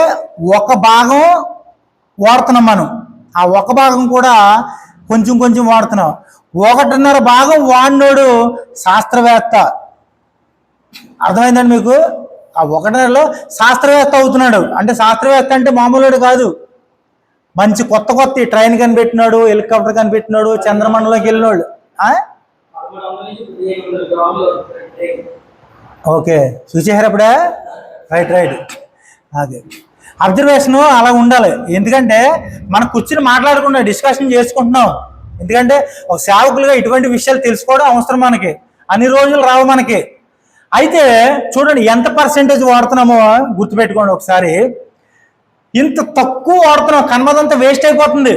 1 భాగం వాడుతున్నాం మనం. ఆ 1 భాగం కూడా కొంచెం కొంచెం వాడుతున్నాం. 1.5 భాగం వాడినోడు శాస్త్రవేత్త. అర్థమైందండి మీకు? ఆ 1.5లో శాస్త్రవేత్త అవుతున్నాడు. అంటే శాస్త్రవేత్త అంటే మామూలుడు కాదు. మంచి కొత్త ట్రైన్ కనిపెట్టినాడు, హెలికాప్టర్ కనిపెట్టినాడు, చంద్రమండలంకి వెళ్ళినోడు. ఓకే, చూసేసారు అప్పుడే? రైట్. అదే అబ్జర్వేషన్ అలా ఉండాలి. ఎందుకంటే మనం కూర్చుని మాట్లాడకుండా డిస్కషన్ చేసుకుంటున్నాం. ఎందుకంటే ఒక సేవకులుగా ఇటువంటి విషయాలు తెలుసుకోవడం అవసరం మనకి. అన్ని రోజులు రావు మనకి. అయితే చూడండి ఎంత పర్సెంటేజ్ వాడుతున్నామో గుర్తుపెట్టుకోండి ఒకసారి. ఇంత తక్కువ వాడుతున్నాం, కన్వదంతా వేస్ట్ అయిపోతుంది.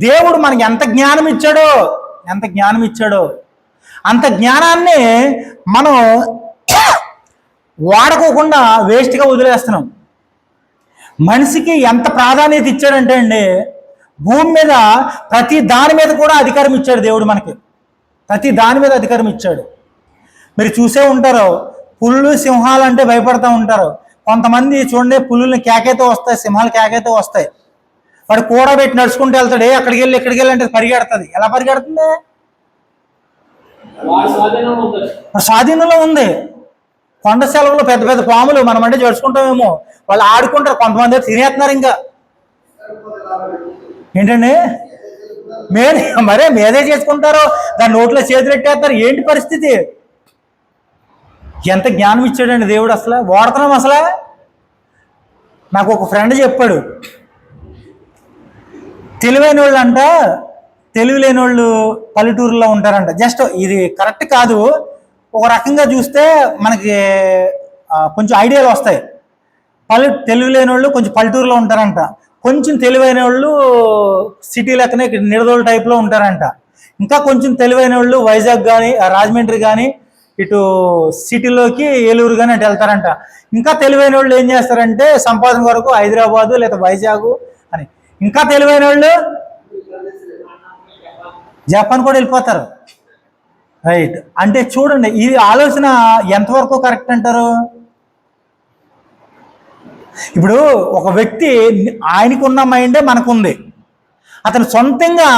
దేవుడు మనకి ఎంత జ్ఞానం ఇచ్చాడో అంత జ్ఞానాన్ని మనం వాడుకోకుండా వేస్ట్గా వదిలేస్తున్నాం. మనిషికి ఎంత ప్రాధాన్యత ఇచ్చాడంటే అండి, భూమి మీద ప్రతి దాని మీద కూడా అధికారం ఇచ్చాడు దేవుడు మనకి. ప్రతి దాని మీద అధికారం ఇచ్చాడు. మీరు చూసే ఉంటారు, పులులు సింహాలు అంటే భయపడుతూ ఉంటారు. కొంతమంది చూడండి, పులుల్ని కేకైతే వస్తాయి, సింహాలు కేకైతే వస్తాయి. వాడు కూడబెట్టి నడుచుకుంటూ వెళ్తాడు. ఇక్కడికి వెళ్ళి అంటే పరిగెడుతుంది. ఎలా పరిగెడుతుంది? స్వాధీనంలో ఉంది. కొండ సెలవులో పెద్ద పెద్ద పాములు మనం అంటే జడుచుకుంటామేమో, వాళ్ళు ఆడుకుంటారు. కొంతమంది తినేస్తున్నారు. ఇంకా ఏంటండి, మీదే చేసుకుంటారు, దాని నోట్లో చేతులు ఎట్టేస్తారు. ఏంటి పరిస్థితి? ఎంత జ్ఞానం ఇచ్చాడండి దేవుడు. అసలు వాడుతున్నాం. అసలు నాకు ఒక ఫ్రెండ్ చెప్పాడు, తెలివైన వాళ్ళు అంట తెలివి లేని వాళ్ళు పల్లెటూరులో ఉంటారంట. జస్ట్ ఇది కరెక్ట్ కాదు, ఒక రకంగా చూస్తే మనకి కొంచెం ఐడియాలు వస్తాయి. తెలివి లేని వాళ్ళు కొంచెం పల్లెటూరులో ఉంటారంట, కొంచెం తెలివైన వాళ్ళు సిటీ లెక్కనే నిడదోలు టైప్లో ఉంటారంట. ఇంకా కొంచెం తెలివైన వాళ్ళు వైజాగ్ కానీ రాజమండ్రి కానీ ఇటు సిటీలోకి ఏలూరు కానీ అటు వెళ్తారంట. ఇంకా తెలివైన వాళ్ళు ఏం చేస్తారంటే సంపాదన వరకు హైదరాబాదు లేదా వైజాగ్ అని. ఇంకా తెలివైన వాళ్ళు జపాన్ కూడా వెళ్ళిపోతారు. రైట్. అంటే చూడండి, ఈ ఆలోచన ఎంతవరకు కరెక్ట్ అంటారు? ఇప్పుడు ఒక వ్యక్తి ఆయనకున్న మైండే మనకుంది. అతను సొంతంగా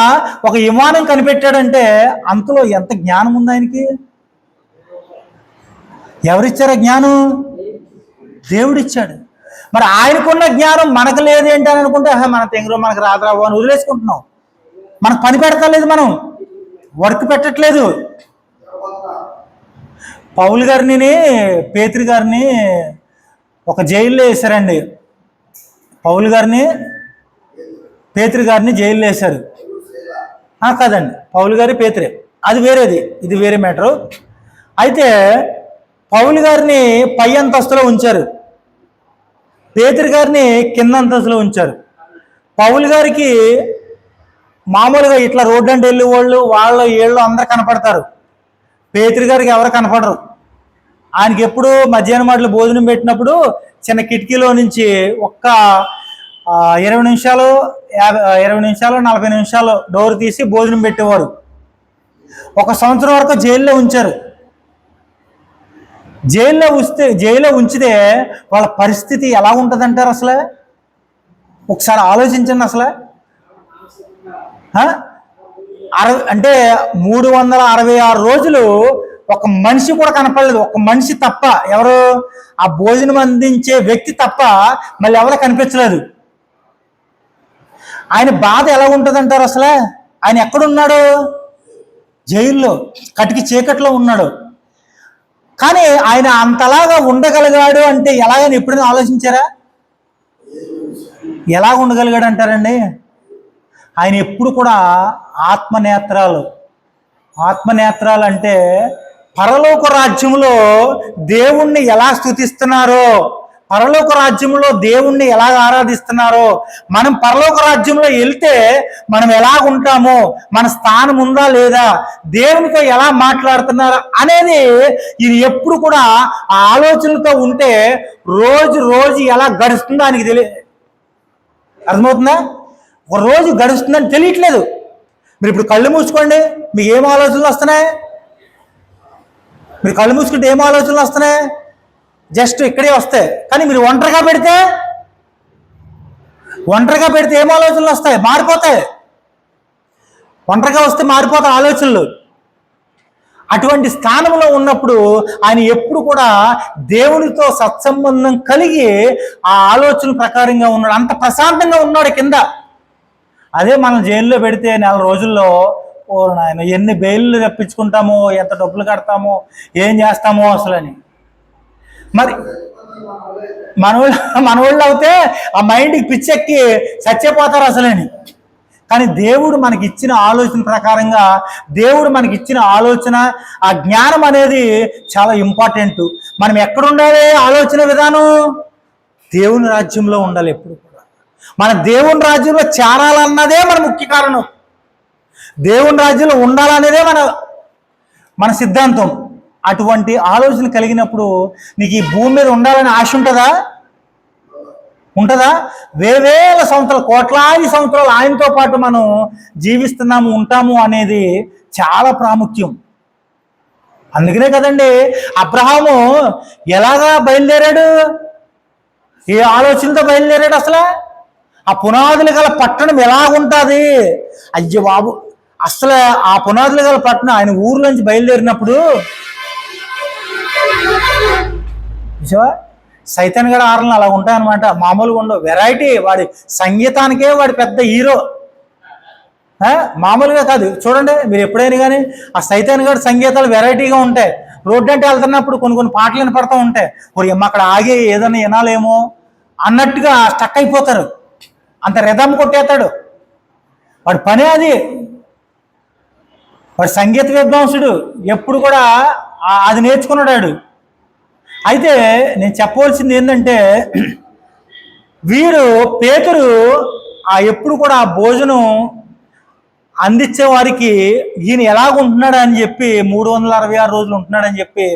ఒక విమానం కనిపెట్టాడంటే అంతలో ఎంత జ్ఞానం ఉంది ఆయనకి? ఎవరిచ్చారా జ్ఞానం? దేవుడిచ్చాడు. మరి ఆయనకున్న జ్ఞానం మనకు లేదేంటి అని అనుకుంటే మన తెంగులో మనకు రాదు అని వదిలేసుకుంటున్నాం. మనకు పని పెడతలేదు, మనం వర్క్ పెట్టట్లేదు. పౌలు గారిని పేతురు గారిని ఒక జైల్లో వేశారండి. పౌలు గారిని పేతురు గారిని జైల్లో వేశారు. కాదండి, పౌలు గారి పేతురే, అది వేరేది, ఇది వేరే మ్యాటరు. అయితే పౌలు గారిని పై అంతస్తులో ఉంచారు, పేతురు గారిని కింద అంతస్తులో ఉంచారు. పౌలు గారికి మామూలుగా ఇట్లా రోడ్డు అంటే వెళ్ళే వాళ్ళు ఏళ్ళు అందరు కనపడతారు. పేతురు గారికి ఎవరు కనపడరు. ఆయనకి ఎప్పుడు మధ్యాహ్నం మాటలు భోజనం పెట్టినప్పుడు చిన్న కిటికీలో నుంచి ఒక్క 20 నిమిషాలు 40 నిమిషాలు డోర్ తీసి భోజనం పెట్టేవారు. 1 సంవత్సరం వరకు జైల్లో ఉంచారు. జైల్లో ఉంచితే వాళ్ళ పరిస్థితి ఎలా ఉంటుంది అంటారు? అసలు ఒకసారి ఆలోచించండి. అసలు అంటే 366 రోజులు ఒక మనిషి కూడా కనపడలేదు. ఒక మనిషి తప్ప, ఎవరు ఆ భోజనం అందించే వ్యక్తి తప్ప మళ్ళీ ఎవరు కనిపించలేదు. ఆయన బాధ ఎలా ఉంటుంది అంటారు? అసలు ఆయన ఎక్కడున్నాడు? జైల్లో కటికి చీకట్లో ఉన్నాడు. కానీ ఆయన అంతలాగా ఉండగలిగాడు అంటే ఎలాగని ఎప్పుడైనా ఆలోచించారా? ఎలా ఉండగలిగాడు అంటారండి? ఆయన ఎప్పుడు కూడా ఆత్మనేత్రాలు అంటే పరలోక రాజ్యంలో దేవుణ్ణి ఎలా స్తుతిస్తున్నారో, పరలోక రాజ్యంలో దేవుణ్ణి ఎలాగ ఆరాధిస్తున్నారో, మనం పరలోక రాజ్యంలో వెళ్తే మనం ఎలాగ ఉంటామో, మన స్థానం ఉందా లేదా, దేవునితో ఎలా మాట్లాడుతున్నారో అనేది ఇది ఎప్పుడు కూడా ఆ ఆలోచనలతో ఉంటే రోజు రోజు ఎలా గడుస్తుందో ఆయనకి అర్థమవుతుందా? ఒక రోజు గడుస్తుందని తెలియట్లేదు. మీరు ఇప్పుడు కళ్ళు మూసుకోండి, మీకు ఏం ఆలోచనలు వస్తున్నాయి? మీరు కళ్ళు మూసుకుంటే ఏం ఆలోచనలు వస్తున్నాయి? జస్ట్ ఇక్కడే వస్తాయి. కానీ మీరు ఒంటరిగా పెడితే ఏం ఆలోచనలు వస్తాయి? మారిపోతాయి. ఒంటరిగా వస్తే మారిపోతాయి ఆలోచనలు. అటువంటి స్థానంలో ఉన్నప్పుడు ఆయన ఎప్పుడు కూడా దేవునితో సత్సంబంధం కలిగి ఆ ఆలోచన ప్రకారంగా ఉన్నాడు. అంత ప్రశాంతంగా ఉన్నాడు కింద. అదే మనం జైల్లో పెడితే నెల రోజుల్లో నాయన ఎన్ని బెయిల్లు రప్పించుకుంటామో, ఎంత డబ్బులు కడతామో, ఏం చేస్తామో అసలని. మరి మన వాళ్ళు అయితే ఆ మైండ్కి పిచ్చెక్కి చచ్చిపోతారు అసలని. కానీ దేవుడు మనకి ఇచ్చిన ఆలోచన ప్రకారంగా, దేవుడు మనకి ఇచ్చిన ఆలోచన, ఆ జ్ఞానం అనేది చాలా ఇంపార్టెంట్. మనం ఎక్కడ ఉండాలి? ఆలోచన విధానం దేవుని రాజ్యంలో ఉండాలి. ఎప్పుడు కూడా మన దేవుని రాజ్యంలో చేరాలన్నదే మన ముఖ్య కారణం. దేవుని రాజ్యంలో ఉండాలనేదే మన సిద్ధాంతం. అటువంటి ఆలోచన కలిగినప్పుడు నీకు ఈ భూమి మీద ఉండాలని ఆశ ఉంటుందా? వేవేల సంవత్సరాలు, కోట్లాది సంవత్సరాలు ఆయనతో పాటు మనం జీవిస్తున్నాము, ఉంటాము అనేది చాలా ప్రాముఖ్యం. అందుకనే కదండి అబ్రహాము ఎలాగా బయలుదేరాడు? ఏ ఆలోచనతో బయలుదేరాడు? అసలు ఆ పునాదులు గల పట్టణం ఎలాగుంటుంది? అయ్యో బాబు, అసలు ఆ పునాదులు గల పట్టణం ఆయన ఊర్లోంచి బయలుదేరినప్పుడు సైతాన్ గడ ఆరలు అలా ఉంటాయన్నమాట. మామూలుగా ఉండవు. వెరైటీ. వాడి సంగీతానికే వాడి పెద్ద హీరో. మామూలుగా కాదు. చూడండి మీరు ఎప్పుడైనా కానీ ఆ సైతాన్ గడ సంగీతాలు వెరైటీగా ఉంటాయి. రోడ్డు అంటే వెళ్తున్నప్పుడు కొన్ని పాటలు వినపడుతూ ఉంటాయి. అక్కడ ఆగి ఏదైనా వినాలేమో అన్నట్టుగా స్టక్ అయిపోతారు. అంత రిథమ్ కొట్టేస్తాడు. వాడి పనే అది. వాడు సంగీత విద్వాంసుడు. ఎప్పుడు కూడా అది నేర్చుకున్నాడు. అయితే నేను చెప్పవలసింది ఏంటంటే, పేతురు ఎప్పుడు కూడా ఆ భోజనం అందించే వారికి ఈయన ఎలాగుంటున్నాడు అని చెప్పి 366 రోజులు ఉంటున్నాడని చెప్పి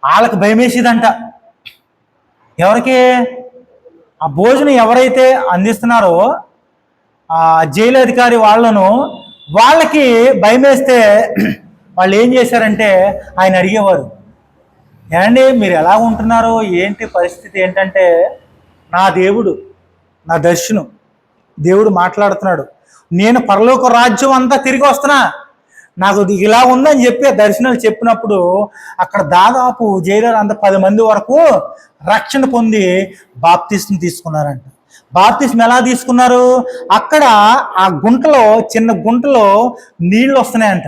వాళ్ళకి భయమేసేదంట. ఎవరికి? ఆ భోజనం ఎవరైతే అందిస్తున్నారో ఆ జైలు అధికారి వాళ్ళకి భయమేస్తే వాళ్ళు ఏం చేశారంటే ఆయన అడిగేవారు, ఏమండి మీరు ఎలా ఉంటున్నారు, ఏంటి పరిస్థితి ఏంటంటే, నా దేవుడు, నా దర్శనం, దేవుడు మాట్లాడుతున్నాడు, నేను పరలోక రాజ్యం అంతా తిరిగి వస్తున్నా, నాకు ఇలా ఉందని చెప్పి దర్శనాలు చెప్పినప్పుడు అక్కడ దాదాపు జైలర్ అంత 10 మంది వరకు రక్షణ పొంది బాప్తిస్మం తీసుకున్నారంట. బాప్తిస్మం ఎలా తీసుకున్నారు? అక్కడ ఆ చిన్న గుంటలో నీళ్లు వస్తున్నాయంట.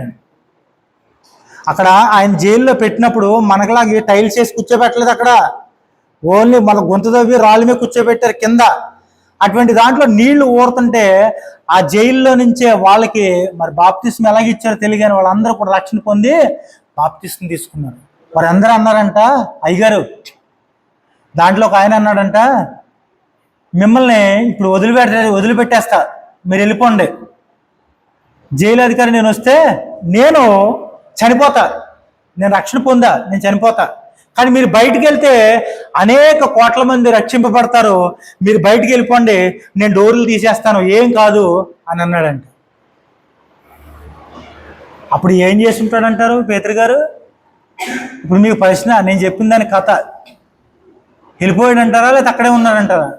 అక్కడ ఆయన జైల్లో పెట్టినప్పుడు మనకులాగే టైల్స్ వేసి కూర్చోబెట్టలేదు. అక్కడ ఓన్లీ మన గొంతు తవ్వి రాళ్ళ మీద కూర్చోబెట్టారు కింద. అటువంటి దాంట్లో నీళ్లు ఊరుతుంటే ఆ జైల్లో నుంచే వాళ్ళకి మరి బాప్తిస్మం ఎలాగిచ్చారో తెలియని వాళ్ళందరూ కూడా రక్షణ పొంది బాప్తిస్మం తీసుకున్నారు. వారందరూ అన్నారంట, అయ్యగారు దాంట్లో ఒక ఆయన అన్నాడంట, మిమ్మల్ని ఇప్పుడు వదిలిపెట్టేస్తా, మీరు వెళ్ళిపోండి. జైలు అధికారి నేను వస్తే నేను చనిపోతా, నేను రక్షణ పొందా, నేను చనిపోతా. కానీ మీరు బయటికి వెళ్తే అనేక కోట్ల మంది రక్షింపబడతారు, మీరు బయటికి వెళ్ళిపోండి, నేను డోర్లు తీసేస్తాను, ఏం కాదు అని అన్నాడంట. అప్పుడు ఏం చేసి ఉంటాడంటారు పేతురు గారు? ఇప్పుడు మీకు ప్రశ్న, నేను చెప్పిన దాని కథ, వెళ్ళిపోయాడు అంటారా లేదా అక్కడే ఉన్నాడంటారా?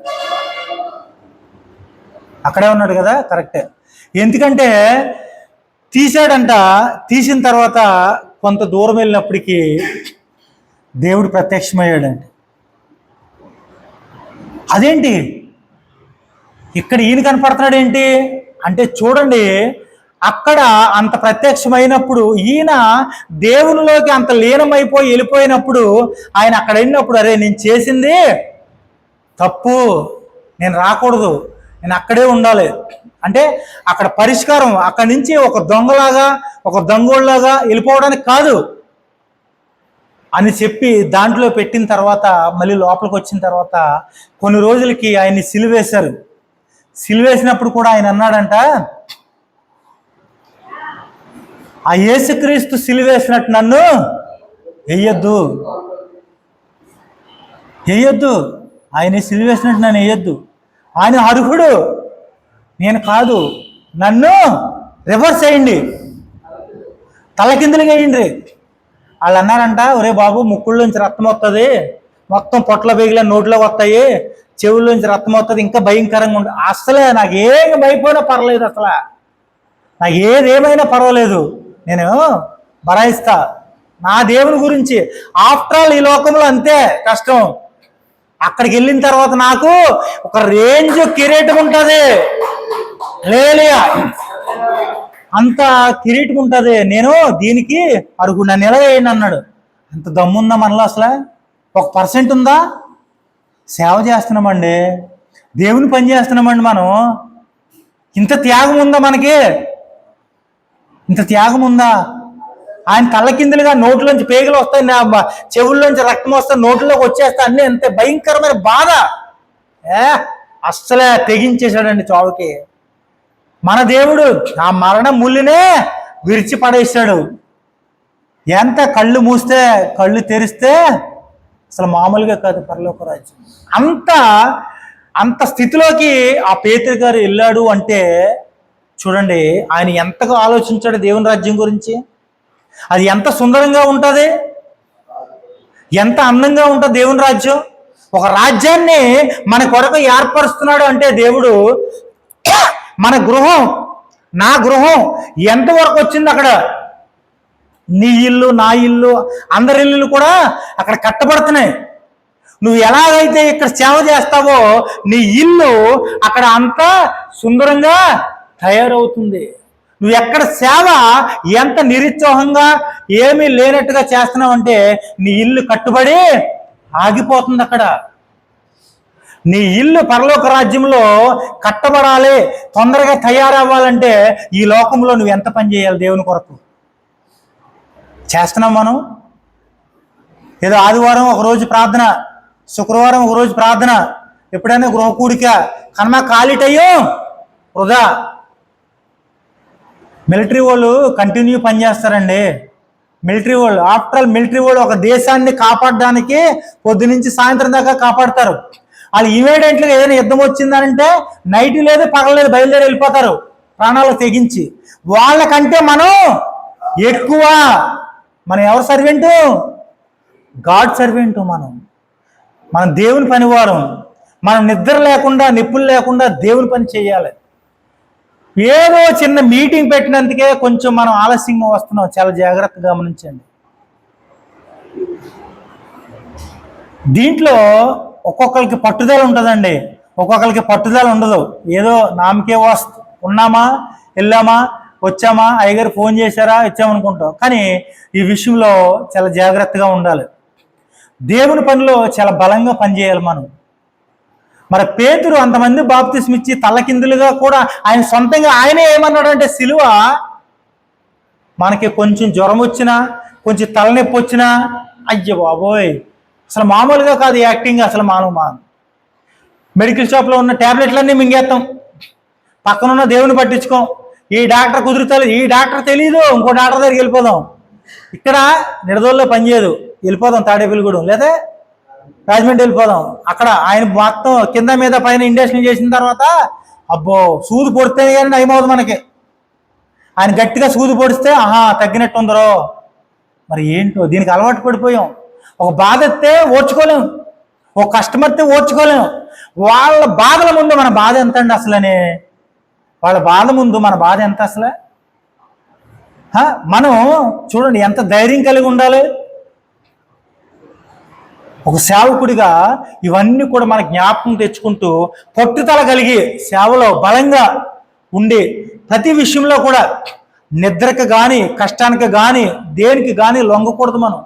అక్కడే ఉన్నాడు కదా, కరెక్టే. ఎందుకంటే తీసాడంట. తీసిన తర్వాత కొంత దూరం వెళ్ళినప్పటికీ దేవుడు ప్రత్యక్షమయ్యాడంట. అదేంటి ఇక్కడ ఈయన కనపడుతున్నాడు ఏంటి అంటే, చూడండి అక్కడ అంత ప్రత్యక్షమైనప్పుడు, ఈయన దేవునిలోకి అంత లీనమైపోయి వెళ్ళిపోయినప్పుడు, ఆయన అక్కడ వెళ్ళినప్పుడు, అరే నేను చేసింది తప్పు, నేను రాకూడదు, నేను అక్కడే ఉండాలి అంటే అక్కడ పరిష్కారం అక్కడి నుంచి ఒక దొంగలాగా, ఒక దొంగోళ్ళలాగా వెళ్ళిపోవడానికి కాదు. అని చెప్పి దాంట్లో పెట్టిన తర్వాత మళ్ళీ లోపలికి వచ్చిన తర్వాత కొన్ని రోజులకి ఆయన్ని సిలువేశారు. సిలువేసినప్పుడు కూడా ఆయన అన్నాడంట, ఆ యేసుక్రీస్తు సిలువేసినట్టు నన్ను వేయొద్దు, ఆయన సిలువేసినట్టు నన్ను వేయొద్దు, ఆయన అర్హుడు, నేను కాదు, నన్ను రివర్స్ చేయండి, తలకిందులుగా వేయండి. వాళ్ళు అన్నారంట, ఒరే బాబు, ముక్కుళ్ళలోంచి రక్తం వస్తుంది, మొత్తం పొట్ల బేగిల నోట్లోకి వస్తాయి, చెవుల్లోంచి రక్తం వస్తుంది, ఇంకా భయంకరంగా ఉంటుంది. అసలే నాకు ఏమి భయపోయినా పర్లేదు, అసలు నాకు ఏదేమైనా పర్వాలేదు, నేను భరాయిస్తా నా దేవుని గురించి. ఆఫ్టర్ ఆల్ ఈ లోకంలో అంతే కష్టం, అక్కడికి వెళ్ళిన తర్వాత నాకు ఒక రేంజ్ కిరీటం ఉంటుంది, లేలియా అంత కిరీటం ఉంటుంది, నేను దీనికి అడుగు నన్ను ఎలాగేయండి అన్నాడు. అంత దమ్ముందా మనలో? అసలు 1% ఉందా? సేవ చేస్తున్నామండి, దేవుని పని చేస్తున్నామండి మనం. ఇంత త్యాగం ఉందా మనకి? ఇంత త్యాగం ఉందా? ఆయన తల్లకిందులుగా నోట్లోంచి పేగులు వస్తాయి, చెవుల్లోంచి రక్తం వస్తాయి, నోట్లోకి వచ్చేస్తా, అన్నీ అంతే భయంకరమైన బాధ. అస్సలే తెగించేశాడండి చావుకి. మన దేవుడు ఆ మరణ ముళ్ళునే విరిచి పడేశాడు. ఎంత కళ్ళు మూస్తే కళ్ళు తెరిస్తే అసలు మామూలుగా కాదు పరలోక రాజ్యం. అంత స్థితిలోకి ఆ పేతురు గారు వెళ్ళాడు అంటే చూడండి, ఆయన ఎంతగా ఆలోచించాడు దేవుని రాజ్యం గురించి. అది ఎంత సుందరంగా ఉంటుంది, ఎంత అందంగా ఉంటుంది దేవుని రాజ్యం. ఒక రాజ్యాన్ని మన కొరకు ఏర్పరుస్తున్నాడు అంటే దేవుడు, మన గృహం, నా గృహం ఎంతవరకు వచ్చింది అక్కడ? నీ ఇల్లు, నా ఇల్లు, అందరి ఇల్లులు కూడా అక్కడ కట్టబడుతున్నాయి. నువ్వు ఎలాగైతే ఇక్కడ సేవ చేస్తావో నీ ఇల్లు అక్కడ అంతా సుందరంగా తయారవుతుంది. నువ్వు ఎక్కడ సేవ ఎంత నిరుత్సాహంగా ఏమీ లేనట్టుగా చేస్తున్నావంటే నీ ఇల్లు కట్టుబడి ఆగిపోతుంది అక్కడ. నీ ఇల్లు పరలోక రాజ్యంలో కట్టబడాలి, తొందరగా తయారవ్వాలంటే ఈ లోకంలో నువ్వు ఎంత పని చేయాలి దేవుని కొరకు? చేస్తున్నాం మనం. ఏదో ఆదివారం ఒకరోజు ప్రార్థన, శుక్రవారం ఒకరోజు ప్రార్థన, ఎప్పుడైనా గృహ కూడిక, కనుమ ఖాళీటయ్యో వృధా. మిలిటరీ వాళ్ళు కంటిన్యూ పనిచేస్తారండి. మిలిటరీ వాళ్ళు, ఆఫ్టర్ ఆల్ మిలిటరీ వాళ్ళు ఒక దేశాన్ని కాపాడడానికి పొద్దునుంచి సాయంత్రం దాకా కాపాడతారు. వాళ్ళు ఇమీడియట్గా ఏదైనా యుద్ధం వచ్చిందనంటే నైట్ లేదు పగలేదు బయలుదేరి వెళ్ళిపోతారు ప్రాణాలకు తెగించి. వాళ్ళకంటే మనం ఎక్కువ. మనం ఎవరు సర్వెంటు? God servant. మనం దేవుని పనివారం. మనం నిద్ర లేకుండా నిప్పులు లేకుండా దేవుని పని చేయాలి. ఏదో చిన్న మీటింగ్ పెట్టినందుకే కొంచెం మనం ఆలస్యంగా వస్తున్నాం, చాలా జాగ్రత్తగా గమనించండి. దీంట్లో ఒక్కొక్కరికి పట్టుదల ఉంటుందండి, ఒక్కొక్కరికి పట్టుదల ఉండదు. ఏదో నామకే ఉన్నామా, వెళ్ళామా, వచ్చామా, అయ్యగారు ఫోన్ చేశారా, వచ్చామనుకుంటాం. కానీ ఈ విషయంలో చాలా జాగ్రత్తగా ఉండాలి. దేవుని పనిలో చాలా బలంగా పనిచేయాలి మనం. మరి పేతురు అంతమంది బాప్తిస్మ ఇచ్చి తల్లకిందులుగా కూడా ఆయన సొంతంగా ఆయనే ఏమన్నాడంటే, సిలువ మనకి కొంచెం జ్వరం వచ్చినా, కొంచెం తలనొప్పి వచ్చినా, అయ్యో బాబోయ్ అసలు మామూలుగా కాదు యాక్టింగ్. అసలు మెడికల్ షాప్లో ఉన్న ట్యాబ్లెట్లన్నీ మింగేస్తాం, పక్కనున్న దేవుని పట్టించుకోం. ఈ డాక్టర్ కుదురుతలేదు, ఈ డాక్టర్ తెలియదు, ఇంకో డాక్టర్ దగ్గరికి వెళ్ళిపోదాం. ఇక్కడ నిడదోల్లో పనిచేయదు, వెళ్ళిపోదాం తాడేపల్లిగూడెం లేదా రాజమండ్రి వెళ్ళిపోదాం. అక్కడ ఆయన మొత్తం కింద మీద పైన ఇండక్షన్ చేసిన తర్వాత అబ్బో సూది పొడితేనే కానీ నయమవుదు మనకి. ఆయన గట్టిగా సూది పొడిస్తే తగ్గినట్టు ఉందరో. మరి ఏంటో దీనికి అలవాటు పడిపోయాం. ఒక బాధ ఎత్తే ఓర్చుకోలేము, ఒక కష్టం వస్తే ఓర్చుకోలేము. వాళ్ళ బాధల ముందు మన బాధ ఎంత అండి అసలనే? వాళ్ళ బాధ ముందు మన బాధ ఎంత అసలే? మనం చూడండి ఎంత ధైర్యం కలిగి ఉండాలి. ఒక సేవకుడిగా ఇవన్నీ కూడా మన జ్ఞాపకం తెచ్చుకుంటూ పట్టుదల కలిగి సేవలో బలంగా ఉండి ప్రతి విషయంలో కూడా నిద్రకు కానీ కష్టానికి కానీ దేనికి కానీ లొంగకూడదు మనం.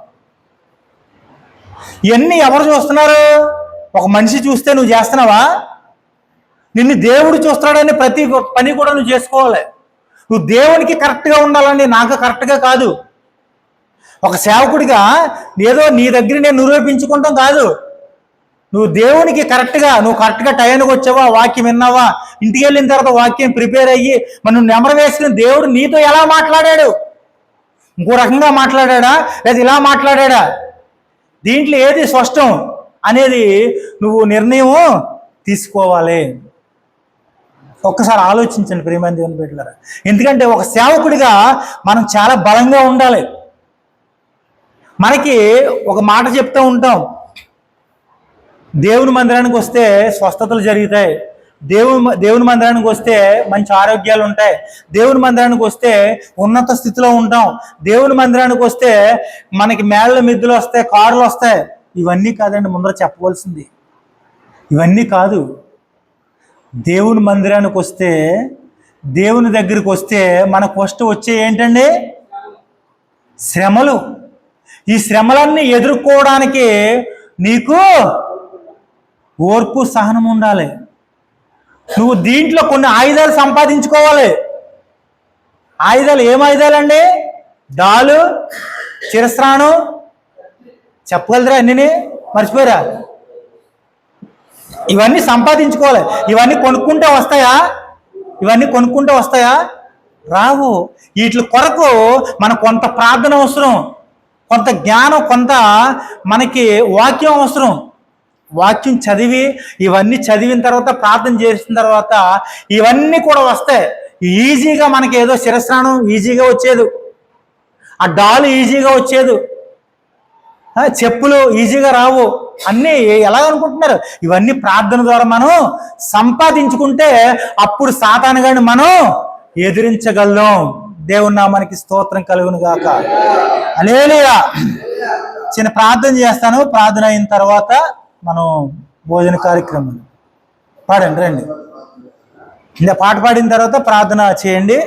ఇవన్నీ ఎవరు చూస్తున్నారు? ఒక మనిషి చూస్తే నువ్వు చేస్తున్నావా? నిన్ను దేవుడు చూస్తున్నాడని ప్రతి పని కూడా నువ్వు చేసుకోవాలి. నువ్వు దేవునికి కరెక్ట్గా ఉండాలని నాకు కరెక్ట్గా కాదు. ఒక సేవకుడిగా ఏదో నీ దగ్గర నేను నిరూపించుకుంటాం కాదు. నువ్వు దేవునికి నువ్వు కరెక్ట్గా టైంకి వచ్చావా, వాక్యం విన్నావా, ఇంటికి వెళ్ళిన తర్వాత వాక్యం ప్రిపేర్ అయ్యి మనం నెమరు వేసుకుని దేవుడు నీతో ఎలా మాట్లాడాడు, ఇంకో రకంగా మాట్లాడా లేదా ఇలా మాట్లాడా, దీంట్లో ఏది స్పష్టం అనేది నువ్వు నిర్ణయం తీసుకోవాలి. ఒక్కసారి ఆలోచించండి ప్రియమైన దేవుని బిడ్డలారా. ఎందుకంటే ఒక సేవకుడిగా మనం చాలా బలంగా ఉండాలి. మనకి ఒక మాట చెప్తూ ఉంటాం, దేవుని మందిరానికి వస్తే స్వస్థతలు జరుగుతాయి, దేవుని మందిరానికి వస్తే మంచి ఆరోగ్యాలు ఉంటాయి, దేవుని మందిరానికి వస్తే ఉన్నత స్థితిలో ఉంటాం, దేవుని మందిరానికి వస్తే మనకి మేళ్ళ మిద్దులు వస్తాయి, కార్లు వస్తాయి. ఇవన్నీ కాదండి ముందర చెప్పవలసింది. ఇవన్నీ కాదు. దేవుని మందిరానికి వస్తే, దేవుని దగ్గరికి వస్తే మనకు ఫస్ట్ వచ్చే ఏంటండి? శ్రమలు. ఈ శ్రమలన్నీ ఎదుర్కోవడానికి నీకు ఓర్పు, సహనం ఉండాలి. నువ్వు దీంట్లో కొన్ని ఆయుధాలు సంపాదించుకోవాలి. ఆయుధాలు ఏం ఆయుధాలండి? డాలు, చిరస్త్రాణం, చెప్పగలరా? అన్నీ మర్చిపోయారా? ఇవన్నీ సంపాదించుకోవాలి. ఇవన్నీ కొనుక్కుంటే వస్తాయా? రావు. వీటి కొరకు మనకు కొంత ప్రార్థన అవసరం, కొంత జ్ఞానం, కొంత మనకి వాక్యం అవసరం. వాక్యం చదివి ఇవన్నీ చదివిన తర్వాత ప్రార్థన చేసిన తర్వాత ఇవన్నీ కూడా వస్తాయి. ఈజీగా మనకి ఏదో శిరస్నానం ఈజీగా వచ్చేది, ఆ డాలు ఈజీగా వచ్చేది, చెప్పులు ఈజీగా రావు. అన్నీ ఎలాగనుకుంటున్నారు? ఇవన్నీ ప్రార్థన ద్వారా మనం సంపాదించుకుంటే అప్పుడు సాతాను గాని మనం ఎదిరించగలం. దేవుని నామానికి స్తోత్రం కలుగును గాక. హల్లెలూయా. చిన్న ప్రార్థన చేస్తాను. ప్రార్థన అయిన తర్వాత మనం భోజన కార్యక్రమం పాడండి. రండి, ఇలా పాట పాడిన తర్వాత ప్రార్థన చేయండి.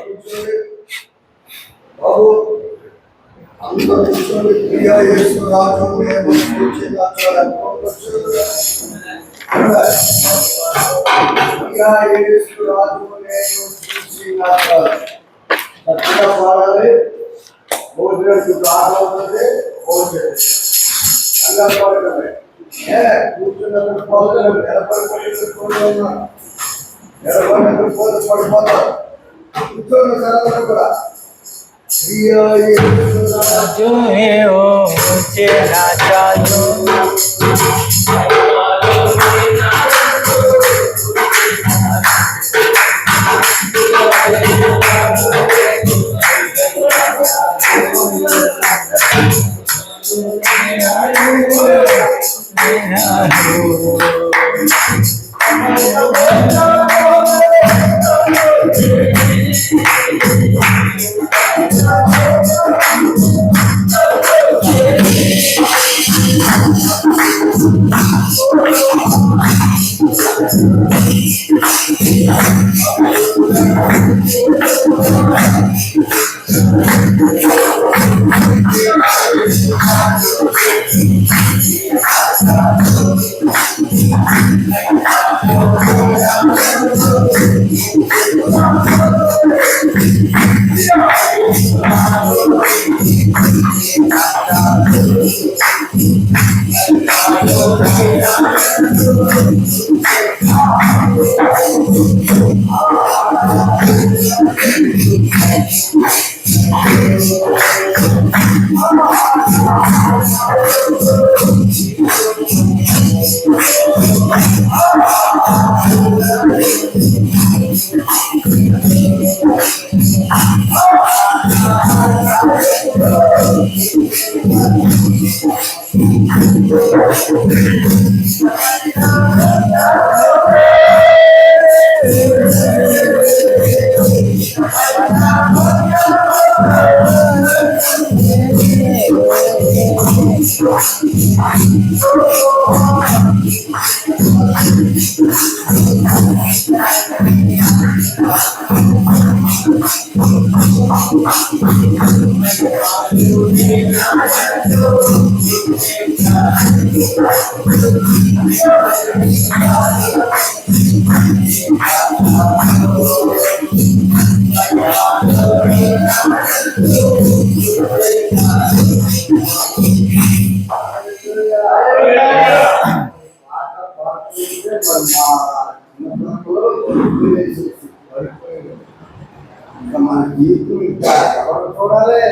ఇంకా మన జీవితం ఇంకా ఎవరు చూడాలి?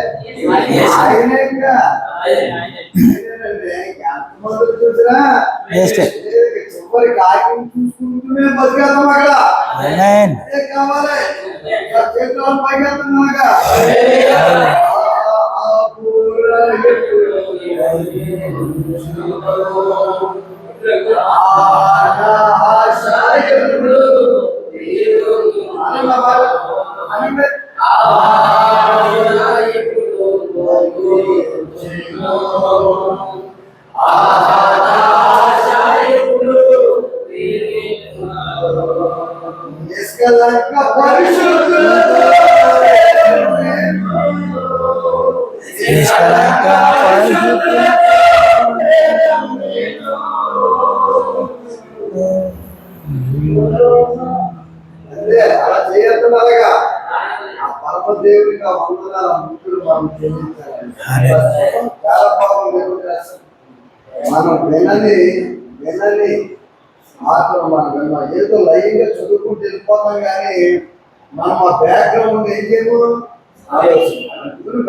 ఆయనే ఇంకా ఎంతమంది చూసినా చివరికి ఆయన చూసుకుంటూనే బతికేద్దాం అక్కడ. అదే కావాలి. చేతులు పైకెళ్తున్నాగా అదే అలా చేయొద్దులాగా ఆ పరమదేవుడికి ఆ వందనాల ముక్కులు మనం చెల్లించాలి. చాలా బాగుంది. మనం వినని మాత్రం మనం విన్నాం. ఏదో లైన్గా చదువుకుంటూ వెళ్ళిపోతాం కానీ మనం ఆ బ్యాక్గ్రౌండ్ ఏం చేయము ఆలోచన.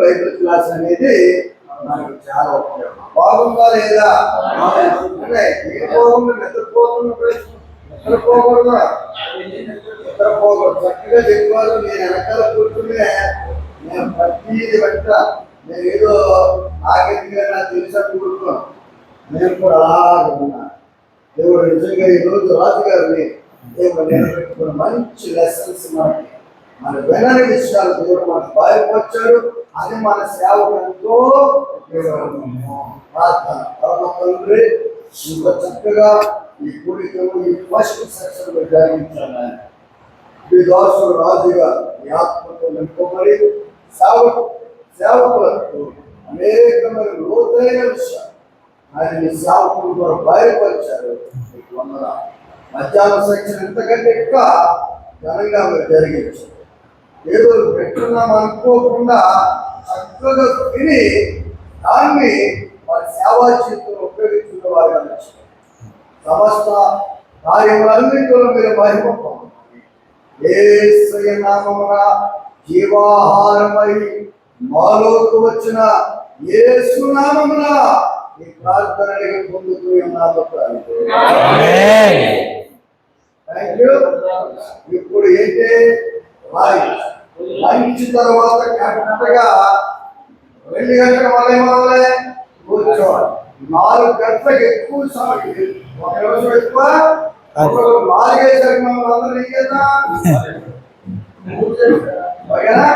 బైబిల్ క్లాస్ అనేది మనకు చాలా ఉపయోగం. బాగుందా లేదా? ఏ బాగుంది? నిద్రపోకూడదు. చక్కగా చెప్పారు. నేను వెనకాల కూర్చునే నేను ప్రతిదీ వెంట నేను ఏదో ఆగతిగా నాకు తెలిసినట్టు కూర్చున్నాను. నేను కూడా అలాగే ఉన్నా. దేవుడు నిజంగా ఈరోజు రాజుగారిని దేవుడు నేను పెట్టుకున్న మంచి లెసన్స్ మనకి మన వినని విషయాలు దేవుడు మనకు బయలుపరిచాడు. అది మన సేవకు ఎంతో ప్రార్థన. తండ్రి ఇంత చక్కగా ఈ గుడికను ఈ ఫస్ట్ సెక్షన్ లో జరిగించాను. ఈ దాసుడు రాజుగా ఈ ఆత్మతో నింపబడి సేవకులకు అనేకమైన లోతైన విషయాలు ఆయన మీ సేవకుల ద్వారా బయలుపరిచారు. మీకు వందనాలు. మధ్యాహ్న సెక్షన్ ఎంతకంటే ఎక్కువ ఘనంగా మీరు జరిగించారు. ఏదో పెట్టున్నాం అనుకోకుండా చక్కగా తిని దాన్ని వారి సేవా జీవితంలో ఉపయోగించుకున్న వారిగా నచ్చారు. సమస్త కార్యములన్నింటిలో మీరు మహిమ పొందాలి. యేసయ్య నామమున జీవాహారమై మాలోకి వచ్చిన యేసు నామమున ఈ ప్రార్థనని పొందుతూ ఉన్నాము. Thank you. ఇప్పుడు ఏంటి? లంచ్ తర్వాత కరెక్ట్గా 2 గంటల వల్ల ఏమవ్వాలి? కూర్చోవాలి. 4 గంటలకు ఎక్కువ సమయం. ఒక నిమిషం ఎక్కువ 4 వేసరికి మమ్మల్ని అందరూ ఇయ్యేదా? ఓకేనా?